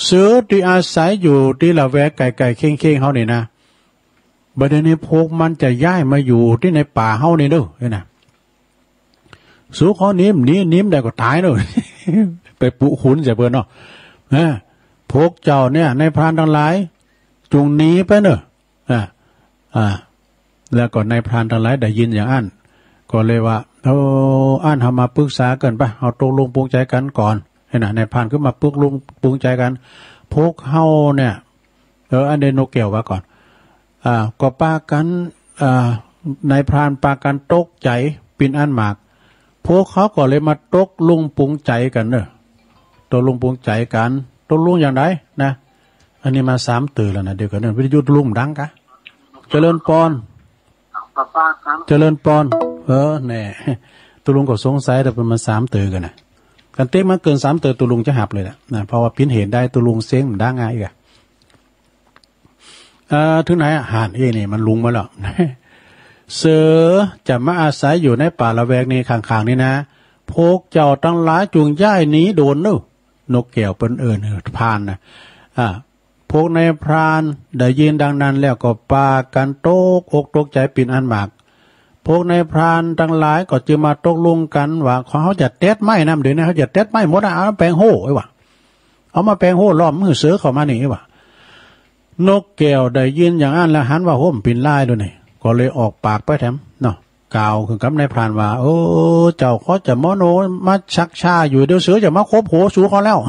Speaker 3: เสือที่อาศัยอยู่ที่ละแวกไก่เข่งเขานี่นะบัดนี้พวกมันจะย้ายมาอยู่ที่ในป่าเฮานี่เด้อนะสู้เขานิ่มได้ก็ตายเด้อ ไปปุขุนเสียเบิ่นเนาะพวกเจ้าเนี่ยในพรานทั้งหลายจงหนีไปเด้อแล้วก็ในพรานทั้งหลายได้ยินอย่างอั้นก็เลยว่าอั้นทำมาปรึกษากันไปเอาตกลงปรุงใจกันก่อนในพรานขึ้นมาปรุงใจกันพวกเฮาเนี่ยอันเดนกแก้วว่าก่อนก็ปากันในพรานปากันตกใจปินอันหมากพวกเขาก็เลยมาตกลุงปรุงใจกันเนอะตกลุงปรุงใจกันตกลุงอย่างไรนะอันนี้มา3ตื่นแล้วนะเดี๋ยวกันเนี่ยวิทยุลุงดังกะเจริญปอนแน่ตุลุงก็สงสัยแต่เป็นมา3ตื่นกันนะกันเต็มมาเกิน3ตื่นตุลุงจะหับเลยนะเพราะว่าพินเห็นได้ตุลุงเซ็งดังไงอีกถึงไหนอาหารนี่มันลุงมาแล้วเสือจะมาอาศัยอยู่ในป่าละแวกนี้ข้างๆนี่นะพวกเจ้าตั้งหลายจูงย้ายหนีโดนนกแก้วเป็นพานนะพวกในพรานได้ยินดังนั้นแล้วก็ปากันตกอกตกใจปิ่นอันมากพวกในพรานทั้งหลายก็จะมาตกลงกันว่าเขาจะเต็ดไม้นะเดี๋ยวนี้เขาจะเต็ดไม้หมดเอาแปลงโห่ไอ้วะเอามาแปลงโห่ล้อมมือเสือเข้ามานี่ไอ้วะนกแก้วได้ยินอย่างนั้นแล้วหันว่าห่มปิ่นลายด้วยนี่ก็เลยออกปากไปแถมเนาะกล่าวคือกับในพรานว่าเจ้าเขาจะมโนมาชักชาอยู่เดี๋ยวเสือจะมาคบโหสูเขาแล้ว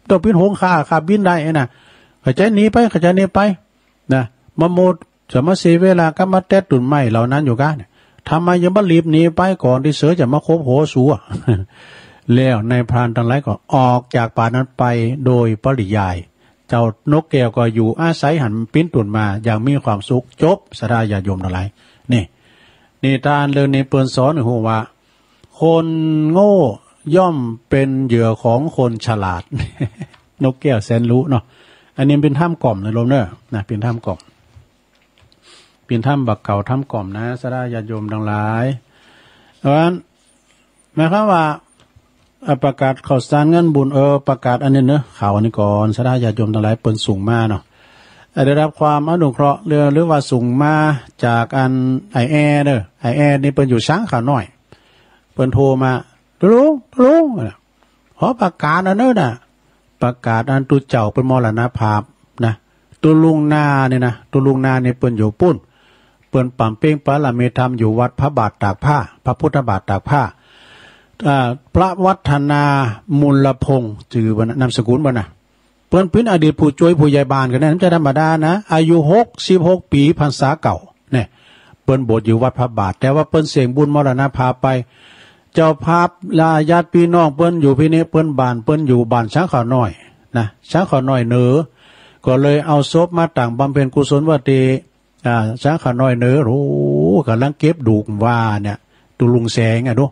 Speaker 3: ตัวพินหงขาบินได้นะขจายหนีไปนะมาโมดจะมาเสียเวลาก็มาเตะตุ่นไม้เหล่านั้นอยู่กันทำไมยังมารีบหนีไปก่อนที่เสือจะมาคบโหสูแล้วในพรานทั้งหลายก็ออกจากป่านั้นไปโดยปริยายเจ้านกแก้วก็อยู่อาศัยหันปิ้นตุ่นมาอย่างมีความสุขจบสดาญาโยมทั้งหลายนี่ตาเรื่องนี้เปิ้นสอนหัวว่าคนโง่ย่อมเป็นเหยื่อของคนฉลาด นกแก้วแสนรู้เนาะ อันนี้เป็นถ้ำกล่อมในลมเนอะนะเป็นถ้ำกล่อมเป็นถ้ำบักเก่าถ้ำกล่อมนะสดาญาติโยมทั้งหลายเพราะฉะนั้นหมายความว่าประกาศข่าวสารเงินบุญประกาศอันนี้เนอะข่าวอันนี้ก่อนสดาญาติโยมทั้งหลายเปิ้นสูงมาเนาะได้รับความอนุเคราะห์หรือว่าสูงมาจากอันไอแอร์เด้อไอแอร์นี่เปิ้นอยู่ช้างขาหน่อยเปิ้นโทรมาลุงขอประกาศอันเนอะน่ะประกาศอันตุเจ้าเป็นมรณภาพนะตุลุงนาเนี่ยนะตุลุงนาเนี่ยเปิ้นอยู่ปุ้นเปิ้นปั่มเป้งปะละเมธรรมอยู่วัดพระบาทตากผ้าพระพุทธบาทตากผ้าพระวัฒนามูลพงษ์ชื่อบ่นามสกุลบ่นะเปิ้นเป็นอดีตผู้ช่วยผู้ใหญ่บ้านกันนั้นจะธรรมดานะอายุ66ปีพรรษาเก่าเนี่ยเปิ้นบวชอยู่วัดพระบาทแต่ว่าเปิ้นเสี่ยงบุญมรณภาพไปเจ้าภาพลาญาติพี่น้องเปิ้นอยู่พี่นี้เปิ้นบ้านเปิ้นอยู่บ้านช้างขาวน้อยนะช้างขาวน้อยเหนือก็เลยเอาศพมาตั้งบำเพ็ญกุศลวัดช้างขาวน้อยเหนือโอ้กำลังเก็บดูกว่าเนี่ยตุลุงแสงอ่ะดู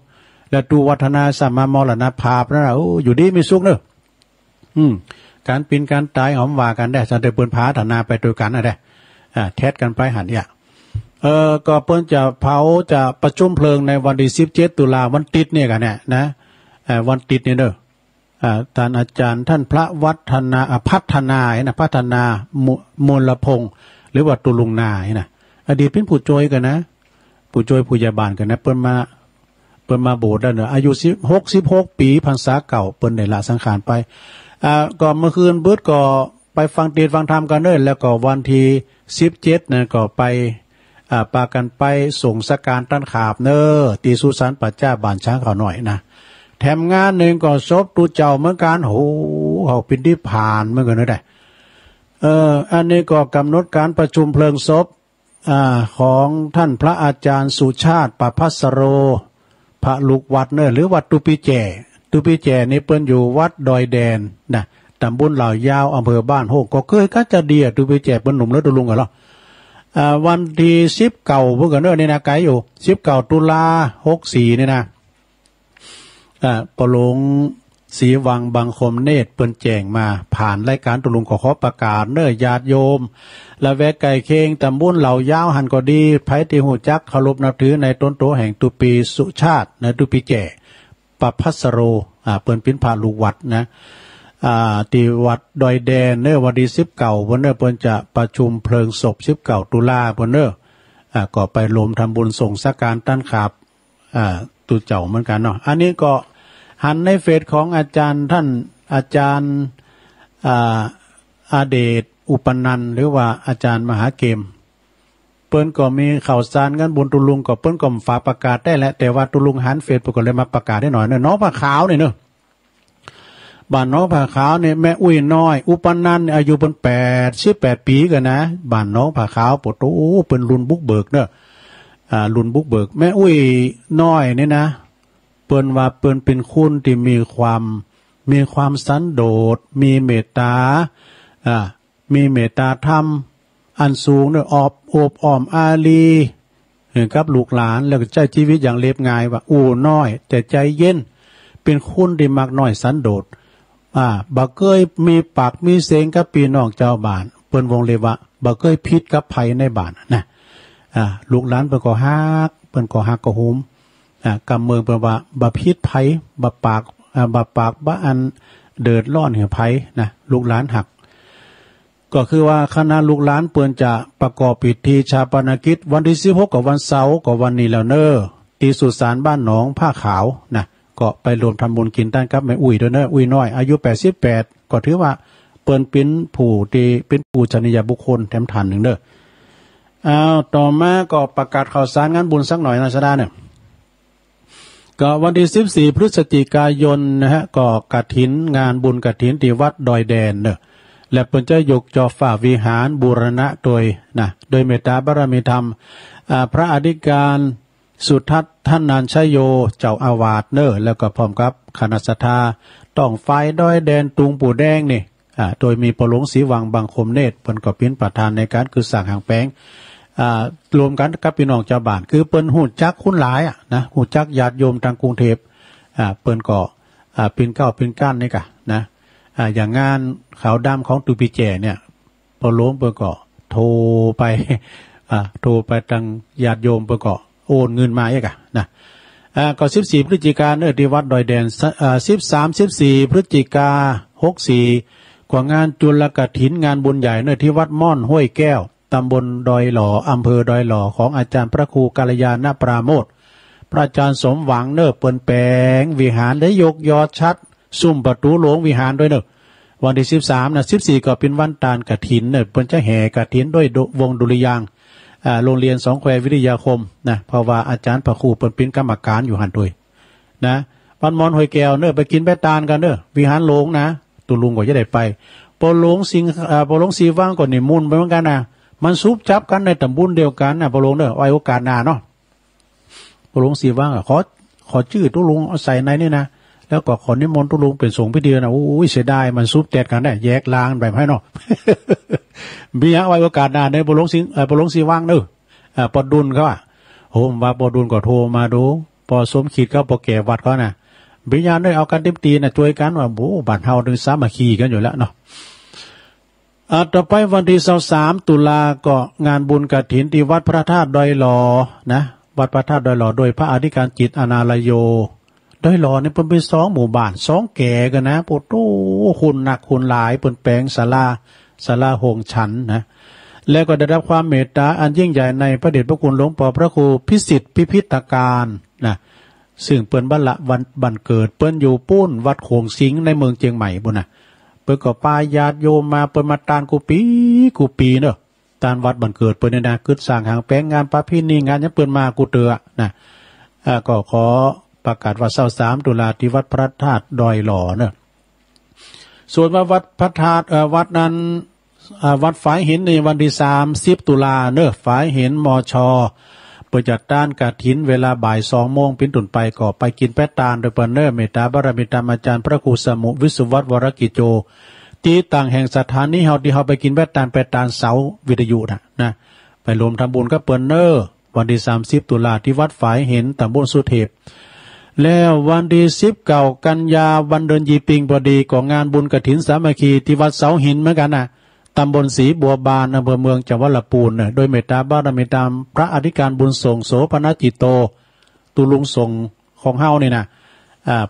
Speaker 3: แล้วตูวัฒนาสัมมามรณภาพนั่นน่ะอยู่ดีไม่สุขเนอะการปีนการตายหอมว่ากันได้สันติเปิ้นพาธนาไปด้วยกันน่ะได้แทสกันไปหันเนี่ยก็เปิ้นจะเผาจะประชุมเพลิงในวันที่17ตุลาวันติดเนี่ยกันเนี่ยนะวันติดเนี่ยเด้อท่านอาจารย์ท่านพระวัฒนาพัฒนานะพัฒนามูลพงษ์หรือว่าตุลุงนานะอดีตเป็นผู้ช่วยกันนะผู้ช่วยผู้ใหญ่บ้านกันนะเปิ้นมาโบสถ์ได้เนอะอายุ66ปีพรรษาเก่าเปิ้นได้ละสังขารไปก็เมื่อคืนเบิดก็ไปฟังเทศน์ฟังธรรมกันเด้อแล้วก็วันที่17นะก็ไปปากันไปส่งสักการตั้นขาบเนอตีสุสานปัจจ้าบ้านช้างเขาหน่อยนะแถมงานหนึ่งก็ศพตูเจ้าเหมือนกันโหเขาเป็นที่ผ่านเหมือนกันได้อันนี้ก็กำหนดการประชุมเพลิงศพของท่านพระอาจารย์สุชาติประภัสโรพระลูกวัดเนอหรือวัดตุปีแจนี่เปิ้นอยู่วัดดอยแดนนะตำบลเหล่ายาวอำเภอบ้านโฮกก็เคยก็จะเดียตุปีแจเปิ้นหนุ่มแล้วตุลุงกันหรอวันที่19เพิ่นก็เนอนี่นะไกลอยู่19ตุลา64นี่นะปลงศรีวังบางคมเนตรเปิ้นแจ้งมาผ่านรายการตุลุงขอประกาศเนอญาติโยมละแวกไก่เคงตำบลเหล่ายาวหันก็ดีไผที่ฮู้จักเคารพนับถือในต้นโตแห่งตุปีสุชาติในตุปีแจประภัสโรเปิ้นเป็นพระลูกวัดนะที่วัดดอยแดนเนอวันที่19เพิ่นเนอเปิ้นจะประชุมเพลิงศพ19ตุลาเพิ่นเนอก็ไปรวมทำบุญส่งสักการตั้นขาบตุเจ้าเหมือนกันเนาะอันนี้ก็หันในเฟซของอาจารย์ท่านอาจารย์อาเดชอุปนันท์หรือว่าอาจารย์มหาเกมเปิ้นก็มีข่าวสารกันบุญตุลุงก็เปิ้นก็ฝากประกาศได้แหละแต่ว่าตุลุงหันเฟซเพิ่นก็เลยมาประกาศได้หน่อยเนาะน้องผ้าขาวนี่เนาะบ้านน้องผ้าขาวเนี่ยแม่อุ้ยน้อยอุปนันท์อายุเปิ้น88ปีกันนะบ้านน้องผ้าขาวปโตเปิ้นรุ่นบุกเบิกเนาะรุ่นบุกเบิกแม่อุ้ยน้อยนี่นะเปิ้นว่าเปิ้นเป็นคนที่มีความสันโดษมีเมตตามีเมตตาธรรมอันสูงเนี่ยอบอ้อมอารีกับลูกหลานแล้วก็ใช้ชีวิตอย่างเรียบง่ายว่าอู้น้อยแต่ใจเย็นเป็นคนที่มักน้อยสันโดษบ่เคยมีปากมีเสียงกับพี่น้องเจ้าบ้านเปิ้นวงเล็บว่าบ่เคยผิดกับไผในบ้านนะลูกหลานเปิ้นก็ฮักก็โฮมกำเมืองเปิ้นว่าบ่ผิดไผบ่ปากบ่อันเดือดร้อนให้ไผนะลูกหลานหักก็คือว่าคณะลูกหลานเปิ้นจะประกอบพิธีชาปนกิจวันที่16กับวันเสาร์กับวันนี้แล้วเนอที่สุสานบ้านหนองผ้าขาวนะก็ไปรวมทำบุญกินต้านกับแม่อุ้ยด้วยเนออุ้ยน้อยอายุ88ก็ถือว่าเปิ้นเป็นผู้ที่เป็นปูชนียบุคคลแถมฐานหนึ่งเด้อต่อมาก็ประกาศข่าวสารงานบุญสักหน่อยนะชะดาเนี่ยก็วันที่14พฤศจิกายนนะฮะก็กฐินงานบุญกฐินที่วัดดอยแดนเนอะและเปิ้นจะยกจอฝ่าวิหารบูรณะโดยเมตตาบารมีธรรมพระอธิการสุทัศน์ท่านนันชโยเจ้าอาวาสเนอแล้วก็พร้อมกับคณะศรัทธาต้องไฟดอยแดนตุงปู่แดงนี่โดยมีปหลงศรีวังบางคมเนตรเปิ้นก็เป็นประธานในการคือสร้างหางแปลงรวมกันกับพี่น้องชาวบ้านคือเปิ้นฮู้จักคุ้นหลายนะฮู้จักญาติโยมทางกรุงเทพเปิ้นก็เป็นเก้าเป็นก้านนี่กะนะ อย่างงานขาวดำของตุปีแจเนี่ยพอหลวงเปิดก็โทรไปโทรไปทางญาติโยมเปิดก็โอนเงินมาเอกอะนะก็14 พฤศจิกายนที่วัดดอยแดน13-14 พฤศจิกายน64กว่างานจุลกฐินงานบุญใหญ่ที่วัดม่อนห้วยแก้วตำบลดอยหล่ออำเภอดอยหล่อของอาจารย์พระครูกัลยาณปราโมทย์พระอาจารย์สมหวังเปิ้นแปลงวิหารได้ยกยอดชัดซุ่มประตูหลวงวิหารด้วยวันที่13นะ14ก็เป็นวันตาลกฐินเปิ้นจะแห่กฐินด้วยวงดุริยางค์โรงเรียนสองแคววิทยาคมนะเพราะว่าอาจารย์พระครูเปิ้นเป็นกรรมการอยู่หันด้วยนะวันมอนห้วยแก้วไปกินแป้ตาลกันวิหารหลวงนะตุลุงก็จะได้ไปปอหลวงสีว่างก็นิมนต์ไปเหมือนกันนะมันซุบจับกันในตำบลเดียวกันนะปอหลวงไว้โอกาสหน้าเนาะปอหลวงสีว่างขอชื่อตุลุงเอาใส่ในนี่นะแล้วก็ขอนิมนต์ตุลุงเป็นสงฆ์พิธีนะอุ้ยเสียดายมันซุบแตกกันได้แยกล้างแบบให้เนาะ มีอย่างไว้โอกาสหน้าในปอหลวงสีว่างปอดุลเขาโหว่าปอดุลก็โทรมาดูปอสมคิดเขาปอแก่วัดเขานะบิญญาณได้เอากันเต็มตีนะช่วยกันว่าบ้านเฮาถึงสามัคคีกันอยู่แล้วเนาะต่อไปวันที่23 ตุลาก็งานบุญกฐินที่วัดพระธาตุดอยหล่อนะวัดพระธาตุดอยหล่อโดยพระอธิการจิตอนาลโยดอยหล่อนี่เพิ่นเป็น2หมู่บ้าน2แก่กันนะโอ้โหคุณหนักคุณหลายเปิ้นแปลงศาลาโฮงฉันนะแล้วก็ได้รับความเมตตาอันยิ่งใหญ่ในพระเดชพระคุณหลวงพ่อพระครูพิสิทธิ์พิพิธการนะซึ่งเปิ้นบันเกิดเปิ้นอยู่ปุ้นวัดโขงสิงในเมืองเชียงใหม่บุญน่ะเปิ้นก็พาญาติโยมมาเปิ้นมาตานกูปีเนอะตานวัดบันเกิดเปิ้นเนี่ยนะคือสร้างหางแปลงงานประเพณีงานยังเปิ้นมากูเตือนะก็ขอประกาศว่า23 ตุลาที่วัดพระธาตุดอยหล่อเนอะส่วนวัดพระธาตุวัดนั้นวัดฝายหินในวันที่30 ตุลาเนอะฝายหินมช.เปิดจัดต้านกฐินเวลาบ่าย2 โมงเป็นต้นไปก็ไปกินแป้ตาลโดยเปิ้นเนอเมตตาบารมีตามอาจารย์พระครูสมุวิสุวัฒน์วรกิจโจที่ต่างแห่งสถานนี้เฮาที่เฮาไปกินแป้ตาลเสาวิทยุนะไปรวมทำบุญกับเปิ้นเนอวันที่30 ตุลาที่วัดฝายเห็นตำบลสุเทพแล้ววันที่19 กันยาวันเดือนยีปิงพอดีของงานบุญกฐินสามัคคีที่วัดเสาหินเหมือนกันนะตำบลศรีบัวบานอำเภอเมืองจังหวัดลำพูนโดยเมตตาบารมีตามพระอธิการบุญส่งโสภณจิตโตตุลุงส่งของเฮานี่นะ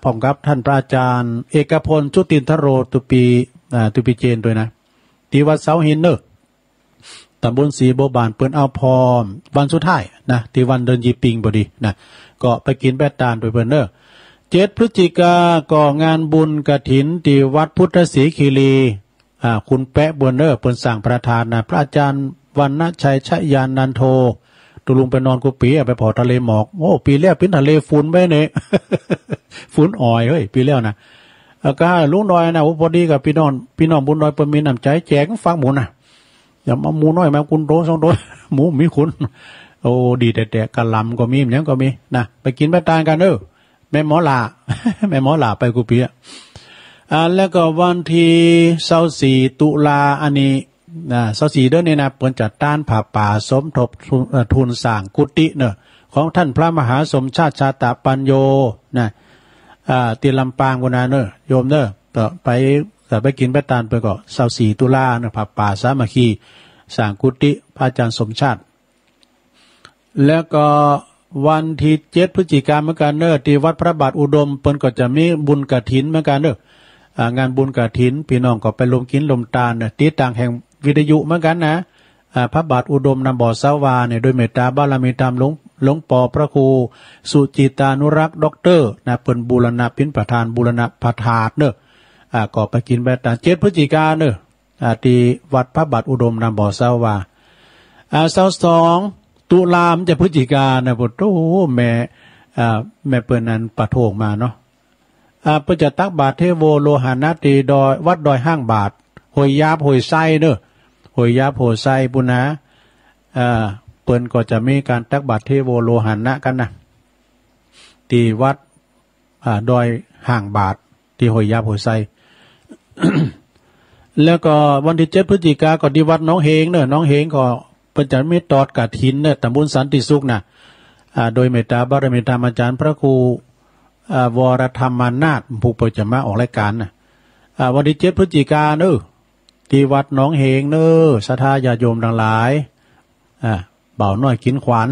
Speaker 3: พร้อมกับท่านพระอาจารย์เอกพลจุตินทโรตุปีเจนด้วยนะที่วัดเสาหินตำบลศรีบัวบานเปิ้นเอาพร้อมวันสุดท้ายนะที่วันเดือนยีปิงพอดีนะก็ไปกินแป้ตาลโดยเปิ้น7 พฤศจิกาก็งานบุญกฐินที่วัดพุทธศรีคีรีคุณแปะบวนเปิ้นสั่งประธานนะพระอาจารย์วรรณชัยชยานันโทตุลุงไปนอนกุปีไปพอทะเลหมอกโอ้ปีแล้วเป็นทะเลฝุ่นไปเนี่ย ฝุ่นอ่อยเฮ้ยปีแล้วนะก็ลุงน้อยนะพอดีกับพี่น้องบุญน้อยเปิ้นมีน้ำใจแจกฟังหมูนะอย่ามาหมูน้อยมาคุณโต2 โตหมูมีคุณโอ้ดีแต่กะลำก็มีหยังก็มีนะไปกินไปตานกันแม่หมอลา แม่หมอลาไปกุปีแล้วก็วันที่24 ตุลาอันนี้24 เดือนนี้นะเปิ้นจัดต้านผ่าป่าสมทบทุนสร้างกุฏิของท่านพระมหาสมชาติชาตปัญโยนะที่ลำปางพุ่นน่ะโยมก็ไปกินไปตานไปก็24 ตุลาผ่าป่าสามัคคีสร้างกุฏิพระอาจารย์สมชาติแล้วก็วันที่ 7 พฤศจิกายนเหมือนกันที่วัดพระบาทอุดมเปิ้นก็จะมีบุญกฐินเหมือนกันงานบุญกฐินพี่น้องก็ไปลมกินลมตาลที่ต่างแห่งวิทยุเหมือนกันนะพระบาทอุดมนำบ่อสาวาโดยเมตตาบารมีตามหลวงป่อพระครูสุจิตานุรักษ์ด็อกเตอร์เปิ้นบูรณะพินประธานบูรณะพระธาตุก็ไปกินแบตาล7 พฤศจิกายนที่วัดพระบาทอุดมนำบ่อสาวา22 ตุลาคมจะพฤศจิกายนพุทโธแม่เปิ้นนั้นปะโถงมาเนาะเพื่อจะตักบาตรเทโวโลหานาตีดอยวัดดอยห้างบาทหอยยาบหอยไส้หอยยาบหอยไส้ปุณนะเปิ้นก็จะมีการตักบาตรเทโวโลหานะกันนะที่วัดดอยห้างบาทที่หอยยาบหอยไส้ แล้วก็วันที่7 พฤศจิกายนก็ที่วัดน้องเฮงน้องเฮงก็เปิ้นจะมีตอดกฐินตำบลสันติสุขนะโดยเมตตาบารมีธรรมอาจารย์พระครูวรธรรมนาถผู้ประจำมาออกรายการ วันที่7 พฤศจิกายนที่วัดหนองเหงศรัทธาญาติโยมทั้งหลายเบาน้อยกินขวาน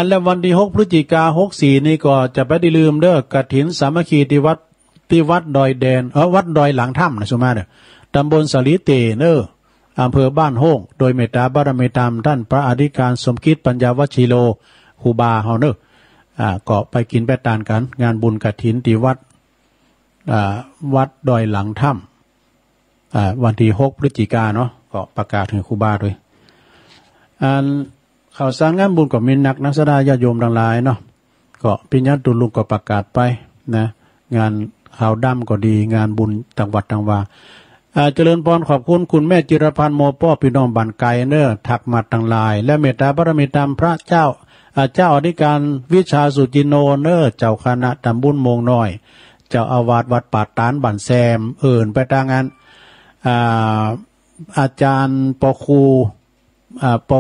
Speaker 3: แล้ววันที่6 พฤศจิกายน 64นี่ก็จะไปได้ลืมกฐินสามัคคีที่วัดดอยแดนวัดดอยหลังถ้ำนะสุมาตำบลสลีเตอำเภอบ้านโฮงโดยเมตตาบารมีธรรมท่านพระอธิการสมคิดปัญญาวชิโลครูบาเฮาก็ไปกินไปทานกันงานบุญกฐินที่วัดดอยหลังถ้ำวันที่6 พฤศจิกายนก็ประกาศถึงครูบาด้วยข่าวสารงานบุญก็มีนักแสดงญาติโยมทั้งหลายก็ปิญญาตุลุงก็ประกาศไปนะงานข่าวดำก็ดีงานบุญต่างวัดต่างวาเจริญพรขอบคุณคุณแม่จิรพันธ์โมป้อพี่น้องบ้านไกลถักมาต่างลายและเมตตาบารมีธรรมพระเจ้าอธิการวิชาสุจิโนเจ้าคณะตำบลโมงน้อยเจ้าอาวาสวัดป่าตานบ้านแซมไปทางงานอาจารย์ป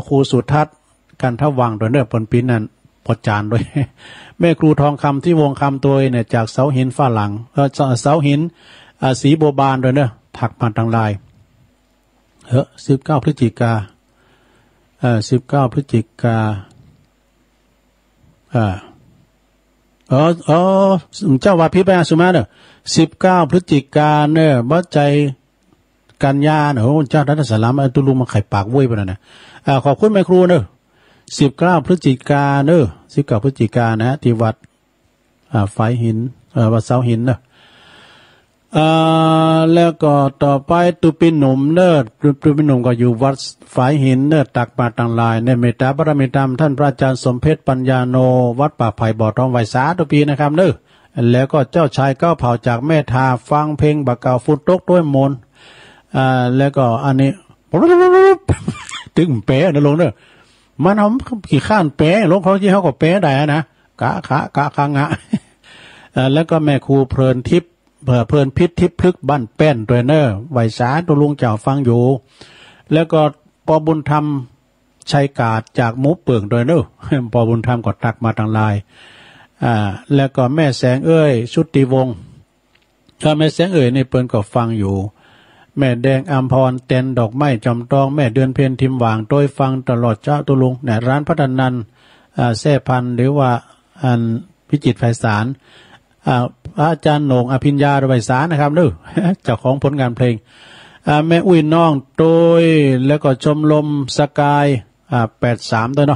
Speaker 3: ครูสุทัศน์กันทวังโดยปนปีนั้นพอจานด้วยแม่ครูทองคำที่วงคำตัวเนี่ยจากเสาหินฝรั่งเสาหินสีโบบานโดยถักมาทางลาย19 พฤศจิกา19 พฤศจิกาเจ้าว่าพิพาสุมา19 พฤศจิกาบัดใจกันยาเจ้ารัตสลามตุลุมาไข่ปากเว้ยไปนะขอบคุณแม่ครู19 พฤศจิกา19 พฤศจิกาที่วัดฝายหินวัดเสาหินแล้วก็ต่อไปตุปินหนุ่มตุปินหนุ่มก็อยู่วัดฝายหินตักบาตรต่างลายเมตตาบารมีธรรมท่านพระอาจารย์สมเพชรปัญญาโนวัดป่าไผ่บ่อทองไวสาตุปีนะครับแล้วก็เจ้าชายก้าวเผาจากแม่ทาฟังเพลงบักเก่าฟุตตกด้วยมนแล้วก็อันนี้ตึงเป๋ลงมันเอาขี่ข้านเป๋ลงเขาที่เขาก็เป๋ได้นะกะคังแล้วก็แม่ครูเพลินทิพย์เพลินพิษทิพย์พลึกบ้านแป้นด้วยไวสาตัวลุงเจ้าฟังอยู่แล้วก็ปอบุญธรรมชัยกาดจากมุกเปิ่งด้วยปอบุญธรรมก็ตักมาทางลายแล้วก็แม่แสงชุติวงศ์แม่แสงนี่เปิ้นก็ฟังอยู่แม่แดงอัมพรเต็นดอกไม้จำตองแม่เดือนเพ็ญทิมหว่างโดยฟังตลอดเจ้าตุลุงร้านพัฒนันแซ่พันหรือว่าพิจิตรไพศาลอาจารย์โหน่งอภิญญาไพศาลนะครับเจ้าของผลงานเพลงแม่อุ้ยน้องโดยแล้วก็ชมรมสกาย83ด้วย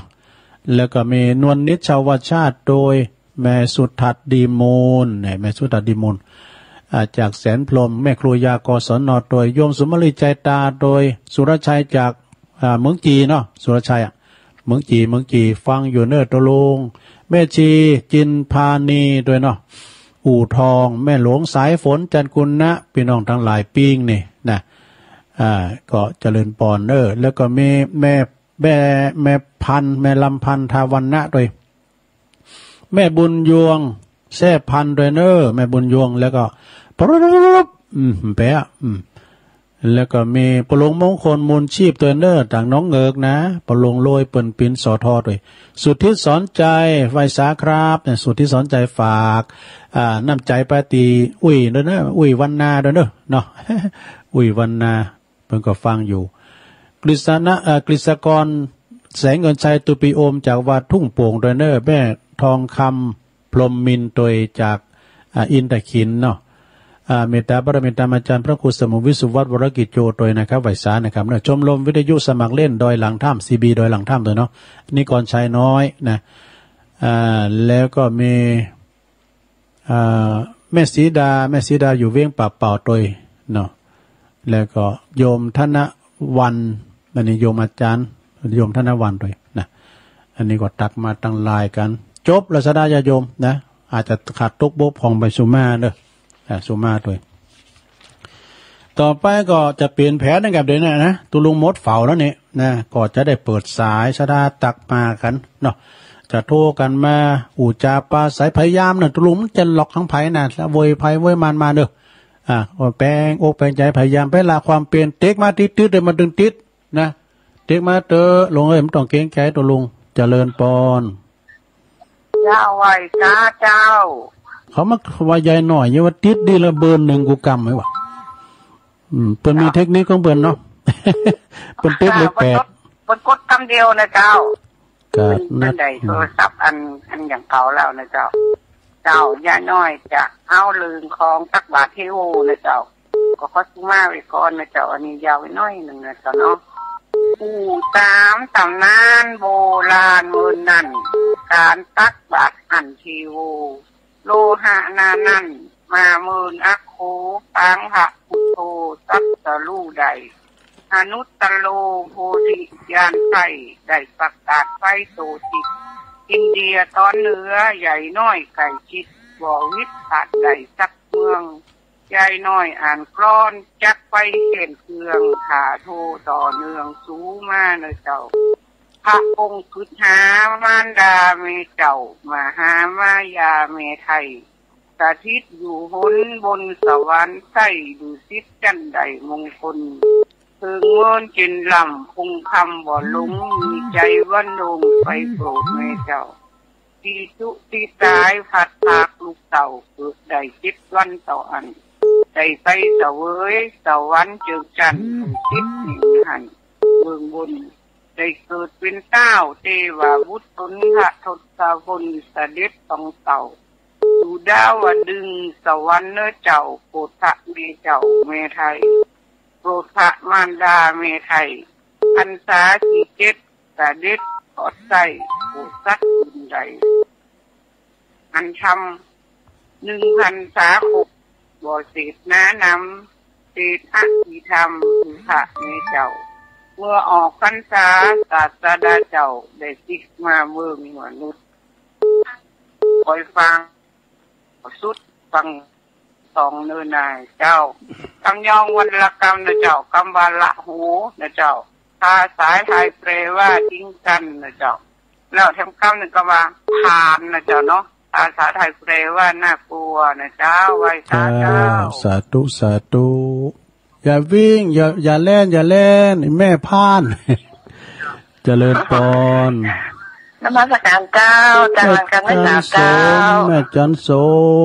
Speaker 3: แล้วก็มีนวลนิชชาวชาติโดยแม่สุทัศน์ดีมูลแม่สุทัศน์ดีมูลจากแสนพรหมแม่ครูยากศนโดยโยมสุมาลีใจตาโดยสุรชัยจากเมืองจีสุรชัยเมืองจีฟังอยู่ตะลุงแม่ชีจินพานีโดยอู่ทองแม่หลวงสายฝนจันกุลนะพี่น้องทั้งหลายปิ้งนี่นะก็เจริญปอนแล้วก็มีแม่พันแม่ลำพันทาวันนะโดยแม่บุญยวงแซ่พันโดยแม่บุญยวงแล้วก็ปะแปะแล้วก็มีปลงมงคลมูลชีพตัวต่างน้องเงิกนะปลงโรยเปิ่นปินสอทอด้วยสุดที่สอนใจไฟสาครับสุดที่สอนใจฝากน้ำใจปาตีอุ้ยอุ้ยวันนาด้วยอุ้ยวันนาเพิ่งก็ฟังอยู่กฤษกรแสงเงินชัยตุปีโอมจากวัดทุ่งโป่งด้วยแม่ทองคำพรหมมินโดยจากอินทขินเมตตาบารมีธรรมอาจารย์พระครูสมุวิสุวัฒน์วรกิจโจโดยนะครับไวสานะครับชมรมวิทยุสมัครเล่นดอยหลังถ้ำซีบีดอยหลังถ้ำเลยนี่ก่อนชายน้อยนะแล้วก็มีแม่สีดาอยู่เวียงป่าเป่าโดยแล้วก็โยมธนวันอันนี้โยมอาจารย์โยมธนวันโดยนะอันนี้ก็ตักมาตั้งลายกันจบรัศดาญาโยมนะอาจจะขาดตกบกพร่องไปสุมาสุมาด้วยต่อไปก็จะเปลี่ยนแผนนะครับเดี๋ยวนี้นะตุลุงมดเฝ้าแล้วนี่นะก็จะได้เปิดสายชดาตักมากันจะโทรกันมาอู่จาปาสายพยายามตุลุงมันจะหลอกทั้งไผ่แล้วโวยไผ่โวยมันมาแปลงอกแปลงใจพยายามไปละความเปลี่ยนเต็กมาติดเลยมาดึงติดนะเต็กมาลงมันต้องเก่งใจตุลุงเจริญปอน
Speaker 4: เจ้าไหวจ้าเจ้า
Speaker 3: เขามาว่าใหญ่หน่อยเนี่ยว่าติดดีละเบิร์นหนึ่งกูกำไหมวะเปิ้นมีเทคนิคของเปิ้นเนาะเปิ้นติดเลยแปด
Speaker 4: เปิ้นกดคำเดียวนะเจ้าก็นั่นได้โทรศัพท์อันอย่างเก่าแล้วนะเจ้าย่าน้อยจะเอาลืมของตักบาทเทโวนะเจ้าก็ขอสุมาไว้ก่อนนะเจ้าอันนี้ยาวไว้น้อยหนึ่งนะเจ้าเนาะปู่ตามตำนานโบราณมือนั่นการตักบาทอันเทโวโลหะนานั่นมาเมินอักโคปังหะพุโตสัตตลูใดอนุตตโลโพธิญาณไฟได้ประกาศไฟโตติอินเดียตอนเหนือใหญ่น้อยไก่ชิดบ่วิทขาดใดสักเมืองใหญ่น้อยอ่านกรอนจักไปเข็นเครื่องขาโทต่อเนืองสูมาเนเจ้าพระองค์คือหามารดาเมเจ้ามาหามายาเมไทยสถิตอยู่หนบนสวรรค์ใส่ดูสิทจันใดมงคลถึงเงินจินลำคงคำบ่ลุงมีใจวันลงไปโปรดเมเจ้าตีจุตีตายผัดปากลูกเต่าเกิดได้จิตวันต่ออันได้ไปเสวยสวรรค์เจิงจันจิตหนึ่งหันเมืองบนได้เกิดเป็นเต้าเทวาวุฒิตุนทะทศพลเสด็จต้องเต่าดูดาวดึงสวรรค์เนื้อเจ้าโปรดพระเมเจ้าเมไทยโปรดพระมารดาเมไทยพรรษาที่7เสด็จขอดใส่โปรดสักบุญใดอันทำ1,000 บ่เศษน้านำเศษอภิธรรมคือพระเมเจ้าเมื่อออกพรรษาศาสดาเจ้าได้ติกมาเมืองมนุษย์คอยฟังสุดฟังสองเนื้อนายเจ้ากำยองวันละกำนะเจ้ากำวันละหูนะเจ้าภาษาไทยแปลว่าทิ้งกันนะเจ้าแล้วแถมคำหนึ่งก็ว่าผ่านนะเจ้าเนาะภาษาไทยแปลว่าน่ากลัวนะเจ้าไว้สาเจ้า
Speaker 3: สาธุสาธุอย่าวิ่งอย่าเล่นแม่พานเจริญพร
Speaker 4: นมัสการเจ้าจากหลังการไม่สาเจ้า
Speaker 3: แม่จันโส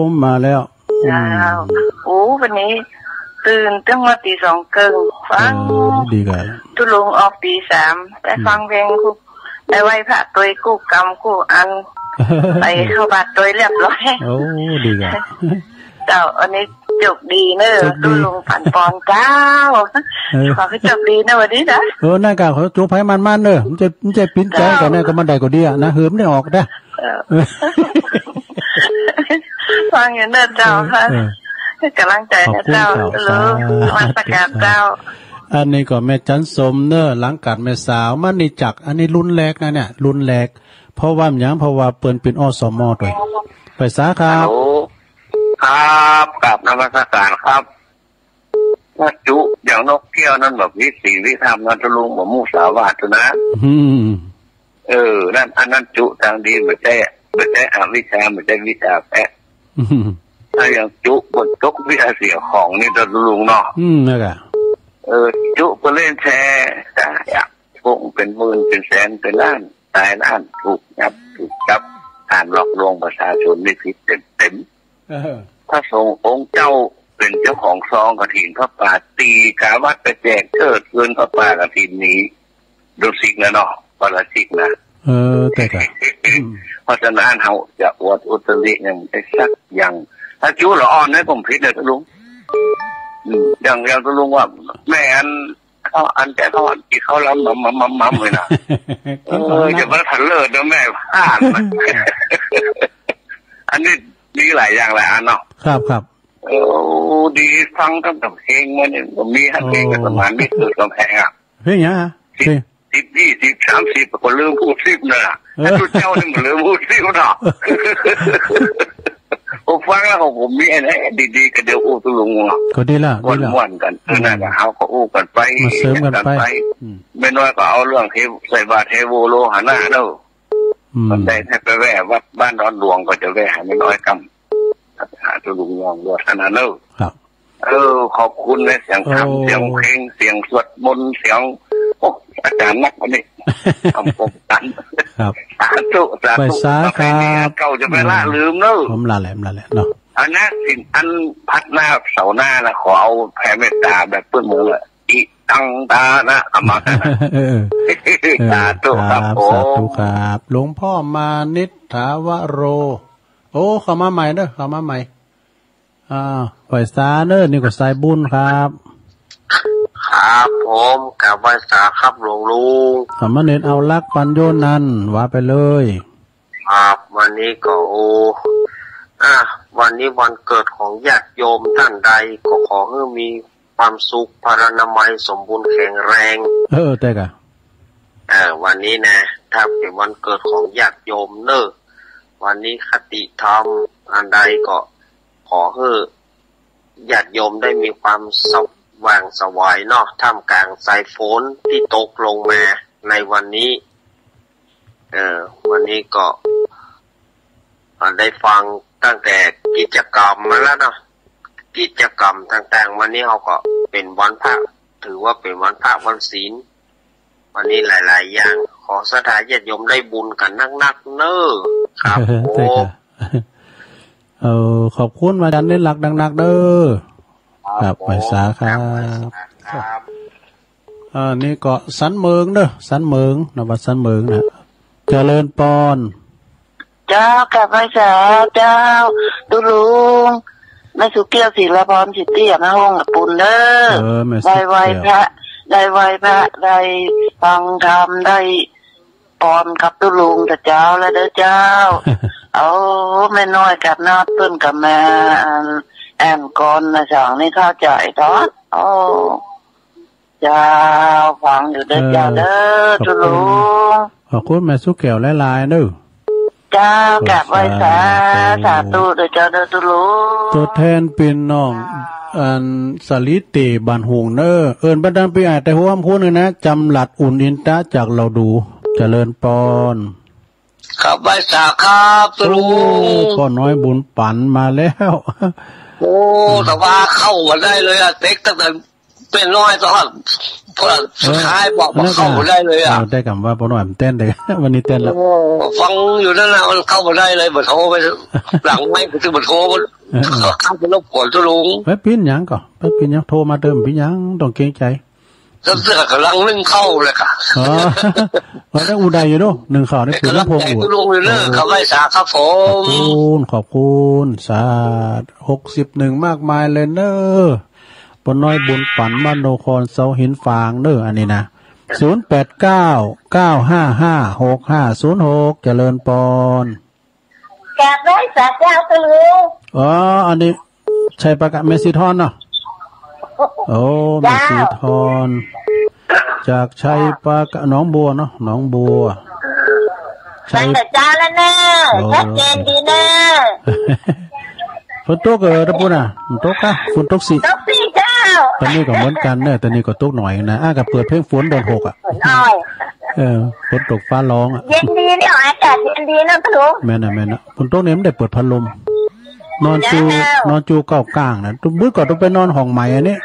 Speaker 3: มมาแล้ว
Speaker 4: เจ้าวันนี้ตื่นตั้งแต่ตี2 ครึ่งฟัง
Speaker 3: ดีกัน
Speaker 4: ตุลุงออกตี 3แต่ฟังเพลงคู่ได้ไหว้พระตัวคู่กรรมคู่อันไปเข้าบาตรตัวเรียบร้อย
Speaker 3: โอ้ดีกัน
Speaker 4: เจ้าอันนี้จบดีเนอะตุลุงฝันปอนเจ้าขอให้จบดีนะวันนี้นะ
Speaker 3: หน้ากากเขาจูบให้มันเนอะมันจะปิ้นใจกันเนี่ยก็มันได้ก็ดีอ่ะนะเหิมได้ออกได้
Speaker 4: ฟังอย่างนั้นเจ้าค่ะกำลังใจนะเจ้ารู้มาประกาศเจ้า
Speaker 3: อันนี้ก็แม่จันสมเนอะหลังกัดแม่สาวมันนี่จักอันนี้รุ่นแรกนะเนี่ยรุ่นแรกเพราะว่าอย่างเพราะว่าเปิ้นเป็นอสมด้วยไปสาครับ
Speaker 5: ครับกับนมัสการครับว่าจุอย่างนกเกี้ยวนั่นแบบวิสีวิธรรมนั่นจะลุงแบบมูสาวาสนะนั่นอันนั้นจุทางดีไม่ใช่อวิชาไม่ใช่วิชาแปะถ้าอย่างจุบนจกวิชาเสียของนี่จะลุงเนาะ
Speaker 3: นั่นแหละ
Speaker 5: จุก็เล่นแชร์อยากพงเป็นหมื่นเป็นแสนเป็นล้านตายล้านถูกจับอ่านหลอกลวงประชาชนไม่ผิดเต็มพระสงฆ์องค์เจ้าเป็นเจ้าของซองกฐินพระป่าตีกาวัดไปแจกเชิดเงินพระป่ากฐินนี้ดูสิกนะเนาะปราชิกนะ
Speaker 3: แต่กัน
Speaker 5: เพราะฉะนั้นเขาจะอวดอุตริอย่างไอ้สักอย่างถ้าจู้หล่ออ่อนให้ผมผิดเลยทุลุงอย่างทุลุงว่าแม่อันแต่เขาที่เขาล้ำมั่มเลยนะอย่ามาถันเลิศนะแม่พลาดอันนี้ดีหลายอย่างหลายอันเนาะ
Speaker 3: ครับ
Speaker 5: ดีฟังตั้งแต่เพลงมันเนี่ยผมมีทั้งเพลงกับประมาณไม่เกิดกำแพงอ่ะ
Speaker 3: เพลงยัง
Speaker 5: 10 20 30ก็ลืมพูด10เนอะถ้าทุกเจ้านี่มันลืมพูด10เนาะผมฟังแล้วผมมีอะไรดีๆก็เดี๋ยวอู้ตุลุง
Speaker 3: ก็ดีละ
Speaker 5: วันกันนั่นก็เอาก็อู้กันไป
Speaker 3: เสริมกันไป
Speaker 5: ไม่น้อยก็เอาเรื่องเทใส่บาตรเทโวโลหาหน้าเนอะมันได้ให้ไปแวะวัดบ้านดอนหลวงก็จะแวะไม่น้อยกำหาตุลุงยองวัฒนาเนอะขอบคุณในเสียงธรรมเสียงเพลงเสียงสวดมนต์เสียงอาจารย์นักวันนี้ทำผมกัน
Speaker 3: ครับ
Speaker 5: สาธุ
Speaker 3: ไปสาครับ
Speaker 5: เก่าจะไปละลืมเนอะ
Speaker 3: ผมละแหละเนาะ
Speaker 5: อันนั้นสิอันพัดหน้าเสาหน้านะขอเอาแผ่เมตตาแบบเปื้อนมือเลยอีตังตานะเอามาสาธุครับผม
Speaker 3: สาธุครับหลวงพ่อมานิษฐาวโรโอ้เข้ามาใหม่เด้อเข้ามาใหม่ปล่อยสาเด้อนี่ก็สายบุญครับ
Speaker 5: ครับผมกับภาษาครับหลวงลุง
Speaker 3: สามเณรเอาลักปัญโยนันว่าไปเลย
Speaker 5: ครับวันนี้ก็วันนี้วันเกิดของญาติโยมท่านใดก็ขอให้มีความสุขพรรณนามัยสมบูรณ์แข็งแรง
Speaker 3: แต่กะ
Speaker 5: วันนี้นะถ้าเป็นวันเกิดของญาติโยมเนอะวันนี้คติธรรมอันใดก็ขอให้ญาติโยมได้มีความสว่างสวายเนาะท่ามกลางสายฝนที่ตกลงมาในวันนี้วันนี้ก็ได้ฟังตั้งแต่กิจกรรมมาแล้วเนาะกิจกรรมต่างๆวันนี้เขาก็เป็นวันพระถือว่าเป็นวันพระวันศีลวันนี้หลายๆอย่างขอสถานญาติโยมได้บุญกันนักๆเนอะครับโอ้
Speaker 3: ขอบคุณอาจารย์เล่นหลักดังๆเด้อครับไปสาครับนี่ก็สันเมืองเด้อสันเมืองนวัดสันเมืองนะเจริญปอน
Speaker 4: เจ้ากับไปสาเจ้าดูลุงแม่สุเกี้ยวศิลปรสิทธิ์นะห้องปุ่นเด้อได้ไหวพระได้ไหวพระได้ฟังธรรมได้ปอนกับดูลุงแต่เจ้าแล้วเด้อเจ้าเอาแม่น้อยกับน้าต้นกับแม่แอนกอนนะช่างนี่เข้าใจทอดโอ้เจ้าฟังอยู่เด้อเจ้าเด้อดูลุง
Speaker 3: ขอบคุณแม่สุเกี้ยวหลายๆเด้อ
Speaker 4: เจ้ากลับไว้สาธุเด้อเจ้าเด้อตุลุ
Speaker 3: ตัวแทนเป็นน้องสลิตติบ้านหงเนอเอิ้นบัดนั้นไปอ่านแต่หัวพูดนึงนะจำหลัดอุ่นอินตะจากเราดูเจริญปอน
Speaker 5: ครับไว้สาครับตุลุ
Speaker 3: พ่อน้อยบุญปันมาแล้ว
Speaker 5: โอ้แต่ว่าเข้ามาได้เลยอะเต็กตั้งแต่เป็นน้อยตอนสุดท้ายบอกว่าเข้ามาได้เลยอ่ะ
Speaker 3: ได้คำว่าพ่อหน่อยมันเต้นเลยวันนี้เต้นแล้ว
Speaker 5: ฟังอยู่นั่นนะมันเข้ามาได้เลยบัดโทรไปหลังไม่ก็คือบัดโทรมันเข้าไปรบกวนตุลุง
Speaker 3: ไปปิ้นยังก่อนไปปิ้นยังโทรมาเติมปิ้นยังต้องเกรงใจ
Speaker 5: เสื้อกำลังนึ่งเข้าเลยค่ะ
Speaker 3: วันนี้อุดัยอยู่ด้วยหนึ่งข่าวนี่คือลำโพง
Speaker 5: ตุลุงอยู่เนอะเขาไม่สาครับผม
Speaker 3: ขอบคุณสา61มากมายเลยเนอะปนน้อยบุญปันบ้านโนครเสาหินฟางเด้ออันนี้นะ0899556506เจริญปอน
Speaker 4: กราบไหว้สาเจ้าตุลุง
Speaker 3: อันนี้ใช่ประกาศเมสิทอนเนาะโอ้เมสิทอนจากชัยปากะหนองบัวเนาะหนองบัว
Speaker 4: ชัยแต่เจ้าแล้วเนอะชัดเจนดีเนอะ
Speaker 3: ฝนตกระปุน่ะฝนตกค่ะฝนตกสิ
Speaker 4: ตกสิเจ้า
Speaker 3: ตอนนี้ก็เหมือนกันเนี่ยตอนนี้ก็ตกหน่อยนะกับเปิดเพลงฝนโดนหกอ่ะฝนตกฟ้าร้องอ่ะ
Speaker 4: เย็นดีเนี่ยอากาศเย็นดีนะตุลุง
Speaker 3: แม่นะฝนตกเนี่ยไม่ได้เปิดพัดลมนอนจูเก้ากลางนะตุ้มบื้อก่อนต้องไปนอนห้องใหม่อันนี้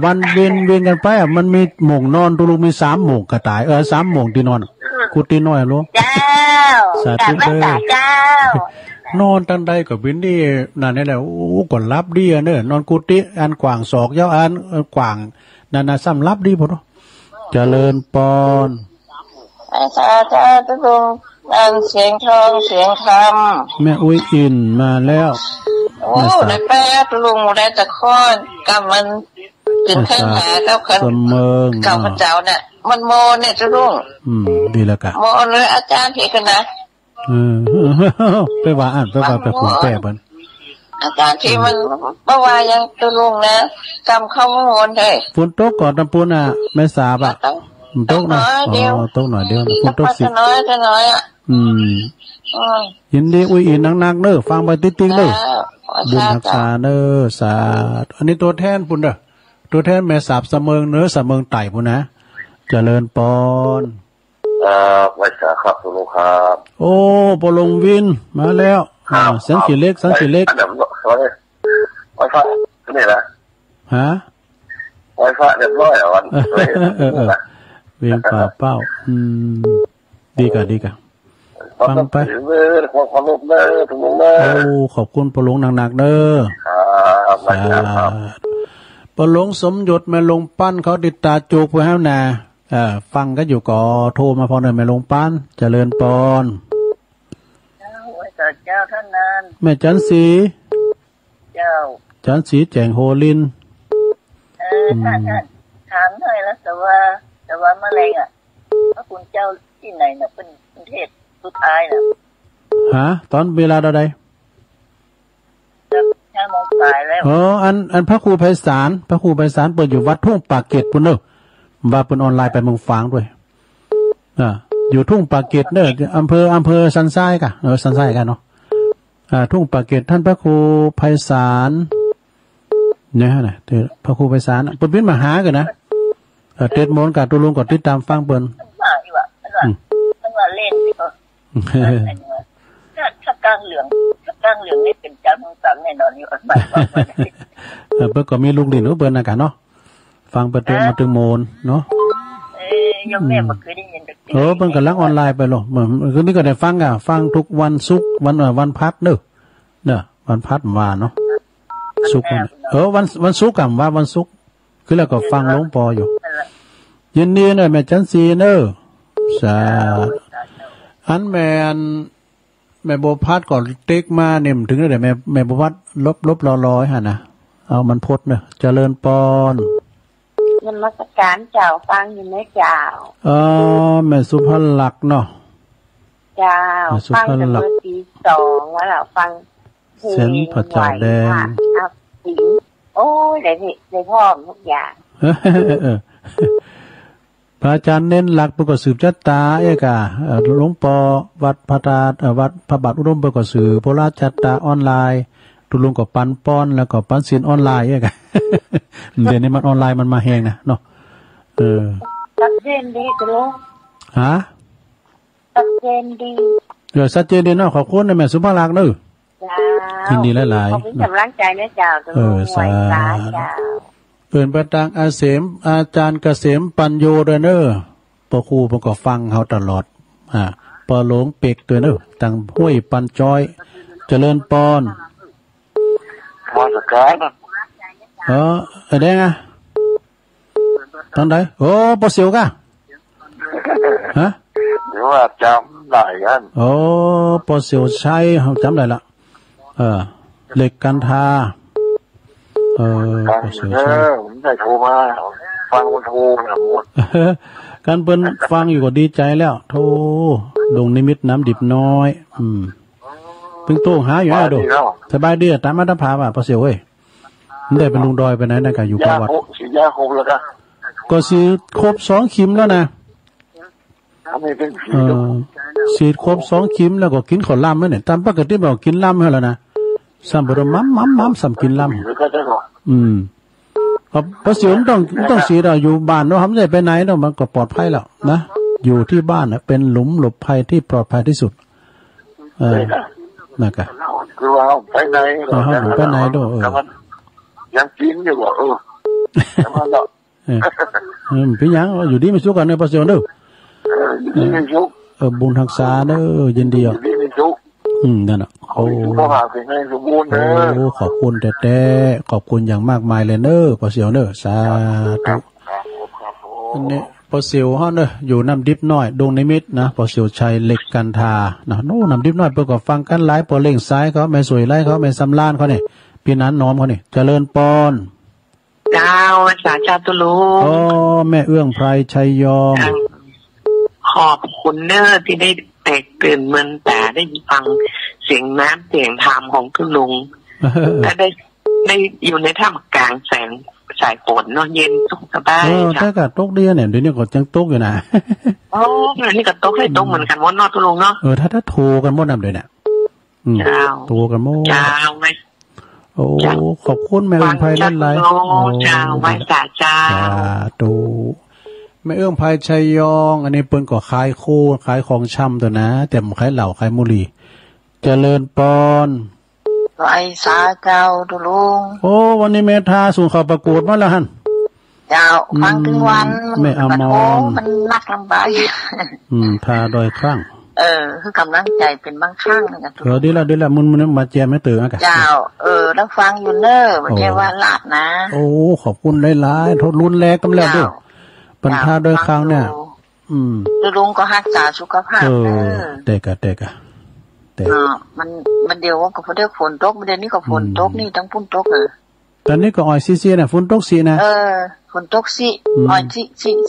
Speaker 3: วันเวียนกันไปอ่ะมันมีหม่งนอนตุลุงมี3หม่งกระต่าย3หม่งที่นอนกูตีน้อยลูก
Speaker 4: เจ้า
Speaker 3: สาธุเด้อนอนตั้งใดก็เป็นดีนั่นนี่แหละโอ้ก่อนรับดีเนอะนอนกุฏิอันกว้างศอกยาวอันกว้างนั่นน่ะซ้ำรับดีพุ่นเจริญปอน
Speaker 4: สาธุตุลุงอันเสียงทองเสียงธรรม
Speaker 3: แม่อุ้ยอินมาแล้ว
Speaker 4: โอ้ได้แป๊ะตุลุงได้ตะค้อนกับมันขึ้นข้างหาเจ้าคันข้าพเจ้าเนี่ยมันโมเนี่ยตุลุง
Speaker 3: ดีแล้วกะ
Speaker 4: โมเลยอาจารย์พี่กันนะ
Speaker 3: ไปว่าอ่านไปว่าไปคุณแป้บัน
Speaker 4: อาจารย์ที่มันเมื่อวานยังตุลุงนะจำเข้ามาโอนเลย
Speaker 3: ฝนตกก่อนน้ำปูนอ่ะไม่สาบอ่ะตกนะตกหน่อยเดียวฝนตกสิ
Speaker 4: น้อยอ่ะ
Speaker 3: ยินดีอุ้ยอินนักๆเนอะฟังไปติ๊กๆเนอะบุญรักษาเนอะสาธุอันนี้ตัวแทนปุ่นเด้อตัวแทนแม่สาบเสมิงเนื้อเสมิงไต่ปุ่นนะเจริญปอน
Speaker 5: ไว้สาครับตุลุงครับ
Speaker 3: โอ้ปลงวินมาแล้วสังขีเล็กสังขีเล็ก
Speaker 5: ไว้ฟ้านี่แหละ
Speaker 3: ฮะ
Speaker 5: ไว้ฟ้าเรียบร้อยอ่อน
Speaker 3: เวียงป่าเป้าดีกะ ฟังไป
Speaker 5: ขอรบเด้อทุกเด้อ
Speaker 3: โอ้ขอบคุณปลุงหนักๆเด้อครับปลุงสมยศแม่ลงปั้นเขาติดตาจูกไว้ให้น่ะฟังก็อยู่ก่อโทรมาพอหน่อยแม่ลงปั้นเจริญปอน
Speaker 4: เจ้าท่านนั้น
Speaker 3: แม่จันสี
Speaker 4: เจ้า
Speaker 3: จันสีแจงโฮลิน
Speaker 4: ท่านถามหน่อยแล้วแต่ว่าเมื่อไรพระคุณเจ้าที่ไหนน่ะเป็นเทศสุดท้ายน่ะ
Speaker 3: ฮะตอนเวลาใด
Speaker 4: 5 โมงบ่ายแล้ว
Speaker 3: อันพระครูไพศาลเปิดอยู่วัดทุ่งปากเกร็ดปุ่นเนอะว่าเป็นออนไลน์ไปเมืองฝางด้วยอยู่ทุ่งปากเกร็ดเนอะอำเภอสันทรายกะสันทรายกันเนาะทุ่งปากเกร็ดท่านพระครูไพศาลเนี่ยนะพระครูไพศาลเปิ้นมาหากันนะเต็ดมนกับตุลุงก็ติดตามฟังเปิ้น
Speaker 4: มันว่าเล่นถ้ากลางเหลืองนี่เป็นเจ้าเมืองสังแน่นอนอยู่อันใหม่
Speaker 3: เปิ้นก็มีลูกหลินเปิ้นนะกันเนาะฟังเปิ้นมาตึงโมนเนาะ
Speaker 4: ยังแม่บ่เคยได้ยิน
Speaker 3: เปิ้นกำลังออนไลน์ไปหรอเหมือนคืนนี้ก็ได้ฟังทุกวันศุกร์วันพัดเด้อวันพัดมาเนาะศุกร์วันศุกร์กันว่าวันศุกร์คือแล้วก็ฟังหลวงปออยู่ยินดีเนอะแม่จันสีเนอะสาอันแม่บัวพัดก่อนเต็กมาเนี่ยถึงได้แม่บัวพัดลบรอๆฮะนะเอามันพดเนอะเจริญปอน
Speaker 4: นมัสการเจ้าฟังอยู่ไหมเจ้า
Speaker 3: แม่สุภลักษณ์เนาะ
Speaker 4: เจ้าฟังแต่เมื่อตี 2แล้วเราฟัง
Speaker 3: เส้นพระเจ้าแดง
Speaker 4: โอ้ยได้พ่อทุกอย่าง
Speaker 3: พระอาจารย์เน้นหลักประกอบสืบชะตาเอกะหลวงปอวัดพระธาตุวัดพระบาทอุดมประกอบสืบโพราชตาออนไลน์ตุลุงกับปันป้อนแล้วก็ปันศิลออนไลน์เอกะเดี๋ยวนี้มันออนไลน์มันมาแหงนะเนาะ
Speaker 4: ชัดเจนดีตุลุง
Speaker 3: ฮะ
Speaker 4: ชัดเจนดี
Speaker 3: ชัดเจนดีเนาะขอบคุณนะแม่สุภาลักษณ์เด้อยินดีหลายๆ
Speaker 4: ขอบคุณกำลังใจนะเจ้าตุลุง
Speaker 3: สาเปิดประตังอาจารย์เกษมปัญโยด้วยเนอปอครูมันก็ฟังเขาตลอดปอหลงเป็กด้วยเนอตั้งห้วยปันจ้อยเจริญปอน
Speaker 5: มาสการ
Speaker 3: อะไรไงตอนไหนโอ้ปอเสียวกะฮะ
Speaker 5: เดี๋ยวว่าจำได้กัน
Speaker 3: โอ้ปอเสียวใช่เขาจำได้ละเหล็กกันทา
Speaker 5: ผมได้โทรมาฟังคนโทรนะหมด
Speaker 3: การเปิ้นฟังอยู่ก็ดีใจแล้วโทรดงนิมิตน้ำดิบน้อยเพิ่งโต้หาอยู่ดูสบายดีตามมาตรภาพปะเสียวเว้ยได้เป็นลุงดอยไปไหนนะกันอยู่ประวัติ
Speaker 5: ยาครบแล้ว
Speaker 3: ก็ซื้อครบ2 เข็มแล้วนะฉีดครบ2 เข็มแล้วก็กินข้าวล่ำเนี่ยตามปกติบอกกินล่ำแล้วนะสัมบรมัมสัมกินล่ำพอเสียต้องเสียเราอยู่บ้านเนาะทำได้ไปไหนเนาะมันก็ปลอดภัยแล้วนะอยู่ที่บ้านนะเป็นหลุมหลบภัยที่ปลอดภัยที่สุดนะกะ
Speaker 5: คือว่าไปไหน
Speaker 3: อยู่ไปไหนด้วย
Speaker 5: ยังกินอยู่ว่า
Speaker 3: พี่ยังอยู่ดีไม่สุกกันเนี่ยพอเสียเด้อบุญทักษาเด้อยินดีอ่ะนั่นอ่ะโอ้ขอบคุณแต่ขอบคุณอย่างมากมายเลยเนอปอเสียวเนอสาธุอันนี้ปอเสียวฮะเนออยู่น้ำดิบน้อยดงนิมิตนะปอเสียวชัยเหล็กกันทานะโน่น้ำดิบน้อยเปิดก็ฟังกันหลายปอเล่งซ้ายเขาไม่สวยไล่เขาไม่ซ้ำล้านเขาเนี่ยพี่นั้นน้อมเขาเนี่ยเจริญปอน
Speaker 4: เจ้าสาจาตุลู
Speaker 3: แม่เอื้องไพรชัยยอม
Speaker 4: ขอบคุณเนอที่ได้แตกตื่นเมืองแต่ได้ฟังเสียงน้ำเสียงธรรมของคุณลุงและได้อยู่ในท่ามกลางแสงสายฝนเนาะเย็นสุขสบาย
Speaker 3: ถ้ากับตกเดียเนี่ยเดี๋ยวนี้ก็จังตกอยู่นะ
Speaker 4: นี่ก็ตกให้ตกเหมือนกันว่านอทุลุงเนาะ
Speaker 3: ถ้าโทรกันหมดนำเลยเนี่ยโทรกันหมด
Speaker 4: เจ้าไว้
Speaker 3: โอ้ขอบคุณแม่เอื้องไพเล่นไร
Speaker 4: เจ้าไว้สาเจ้า
Speaker 3: ตูแม่เอื้องไพชัยยองอันนี้เปิ้นก็ขายคู่ขายของช่ำตัวนะแต่ขายเหล่าขายมุลีเจริญปอน
Speaker 4: ไว้สาเจ้าตุลุง
Speaker 3: โอ้วันนี้เมธาส่งเข้าประกวดมาแล้วฮั่น
Speaker 4: เจ้าฟังถึงวัน
Speaker 3: แม่อมร
Speaker 4: มันนักลำบาก
Speaker 3: ทาโดยครั้ง
Speaker 4: คือกำลังใจเป็นบางครั้งนะกัน
Speaker 3: ดีละมุนมาแจมให้ตื่นอ่ะ
Speaker 4: เจ้าแล้วฟังอยู่เนอบ่ใช่ว่าลาดนะ
Speaker 3: โอ้ขอบคุณหลายๆทดรุนแรงกำแล้วด้วยปัญหาโดยครั้งเนี่ย
Speaker 4: ลุงก็รักษาสุขภาพ
Speaker 3: เด็ก
Speaker 4: มันเดียวว่าก็พอได้ฝนตกเดี๋ยวนี้ก็ฝนตกนี่ทั้งฝนตก
Speaker 3: ตอนนี้ก็อ่อยซีๆน่ะฝนตกซีนะ
Speaker 4: ฝนตกซีอ่อย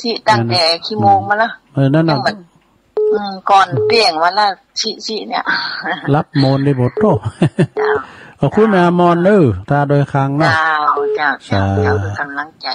Speaker 4: ซีตั้งแต่กี่โมงมาละ
Speaker 3: นั่นน่ะ
Speaker 4: ก่อนเปลี่ยงวันละซีเนี่ย
Speaker 3: รับมนได้บ่โตขอบคุณแม่มอนถ้าโดยครั้งนะ
Speaker 4: เจ้ากำลังใจ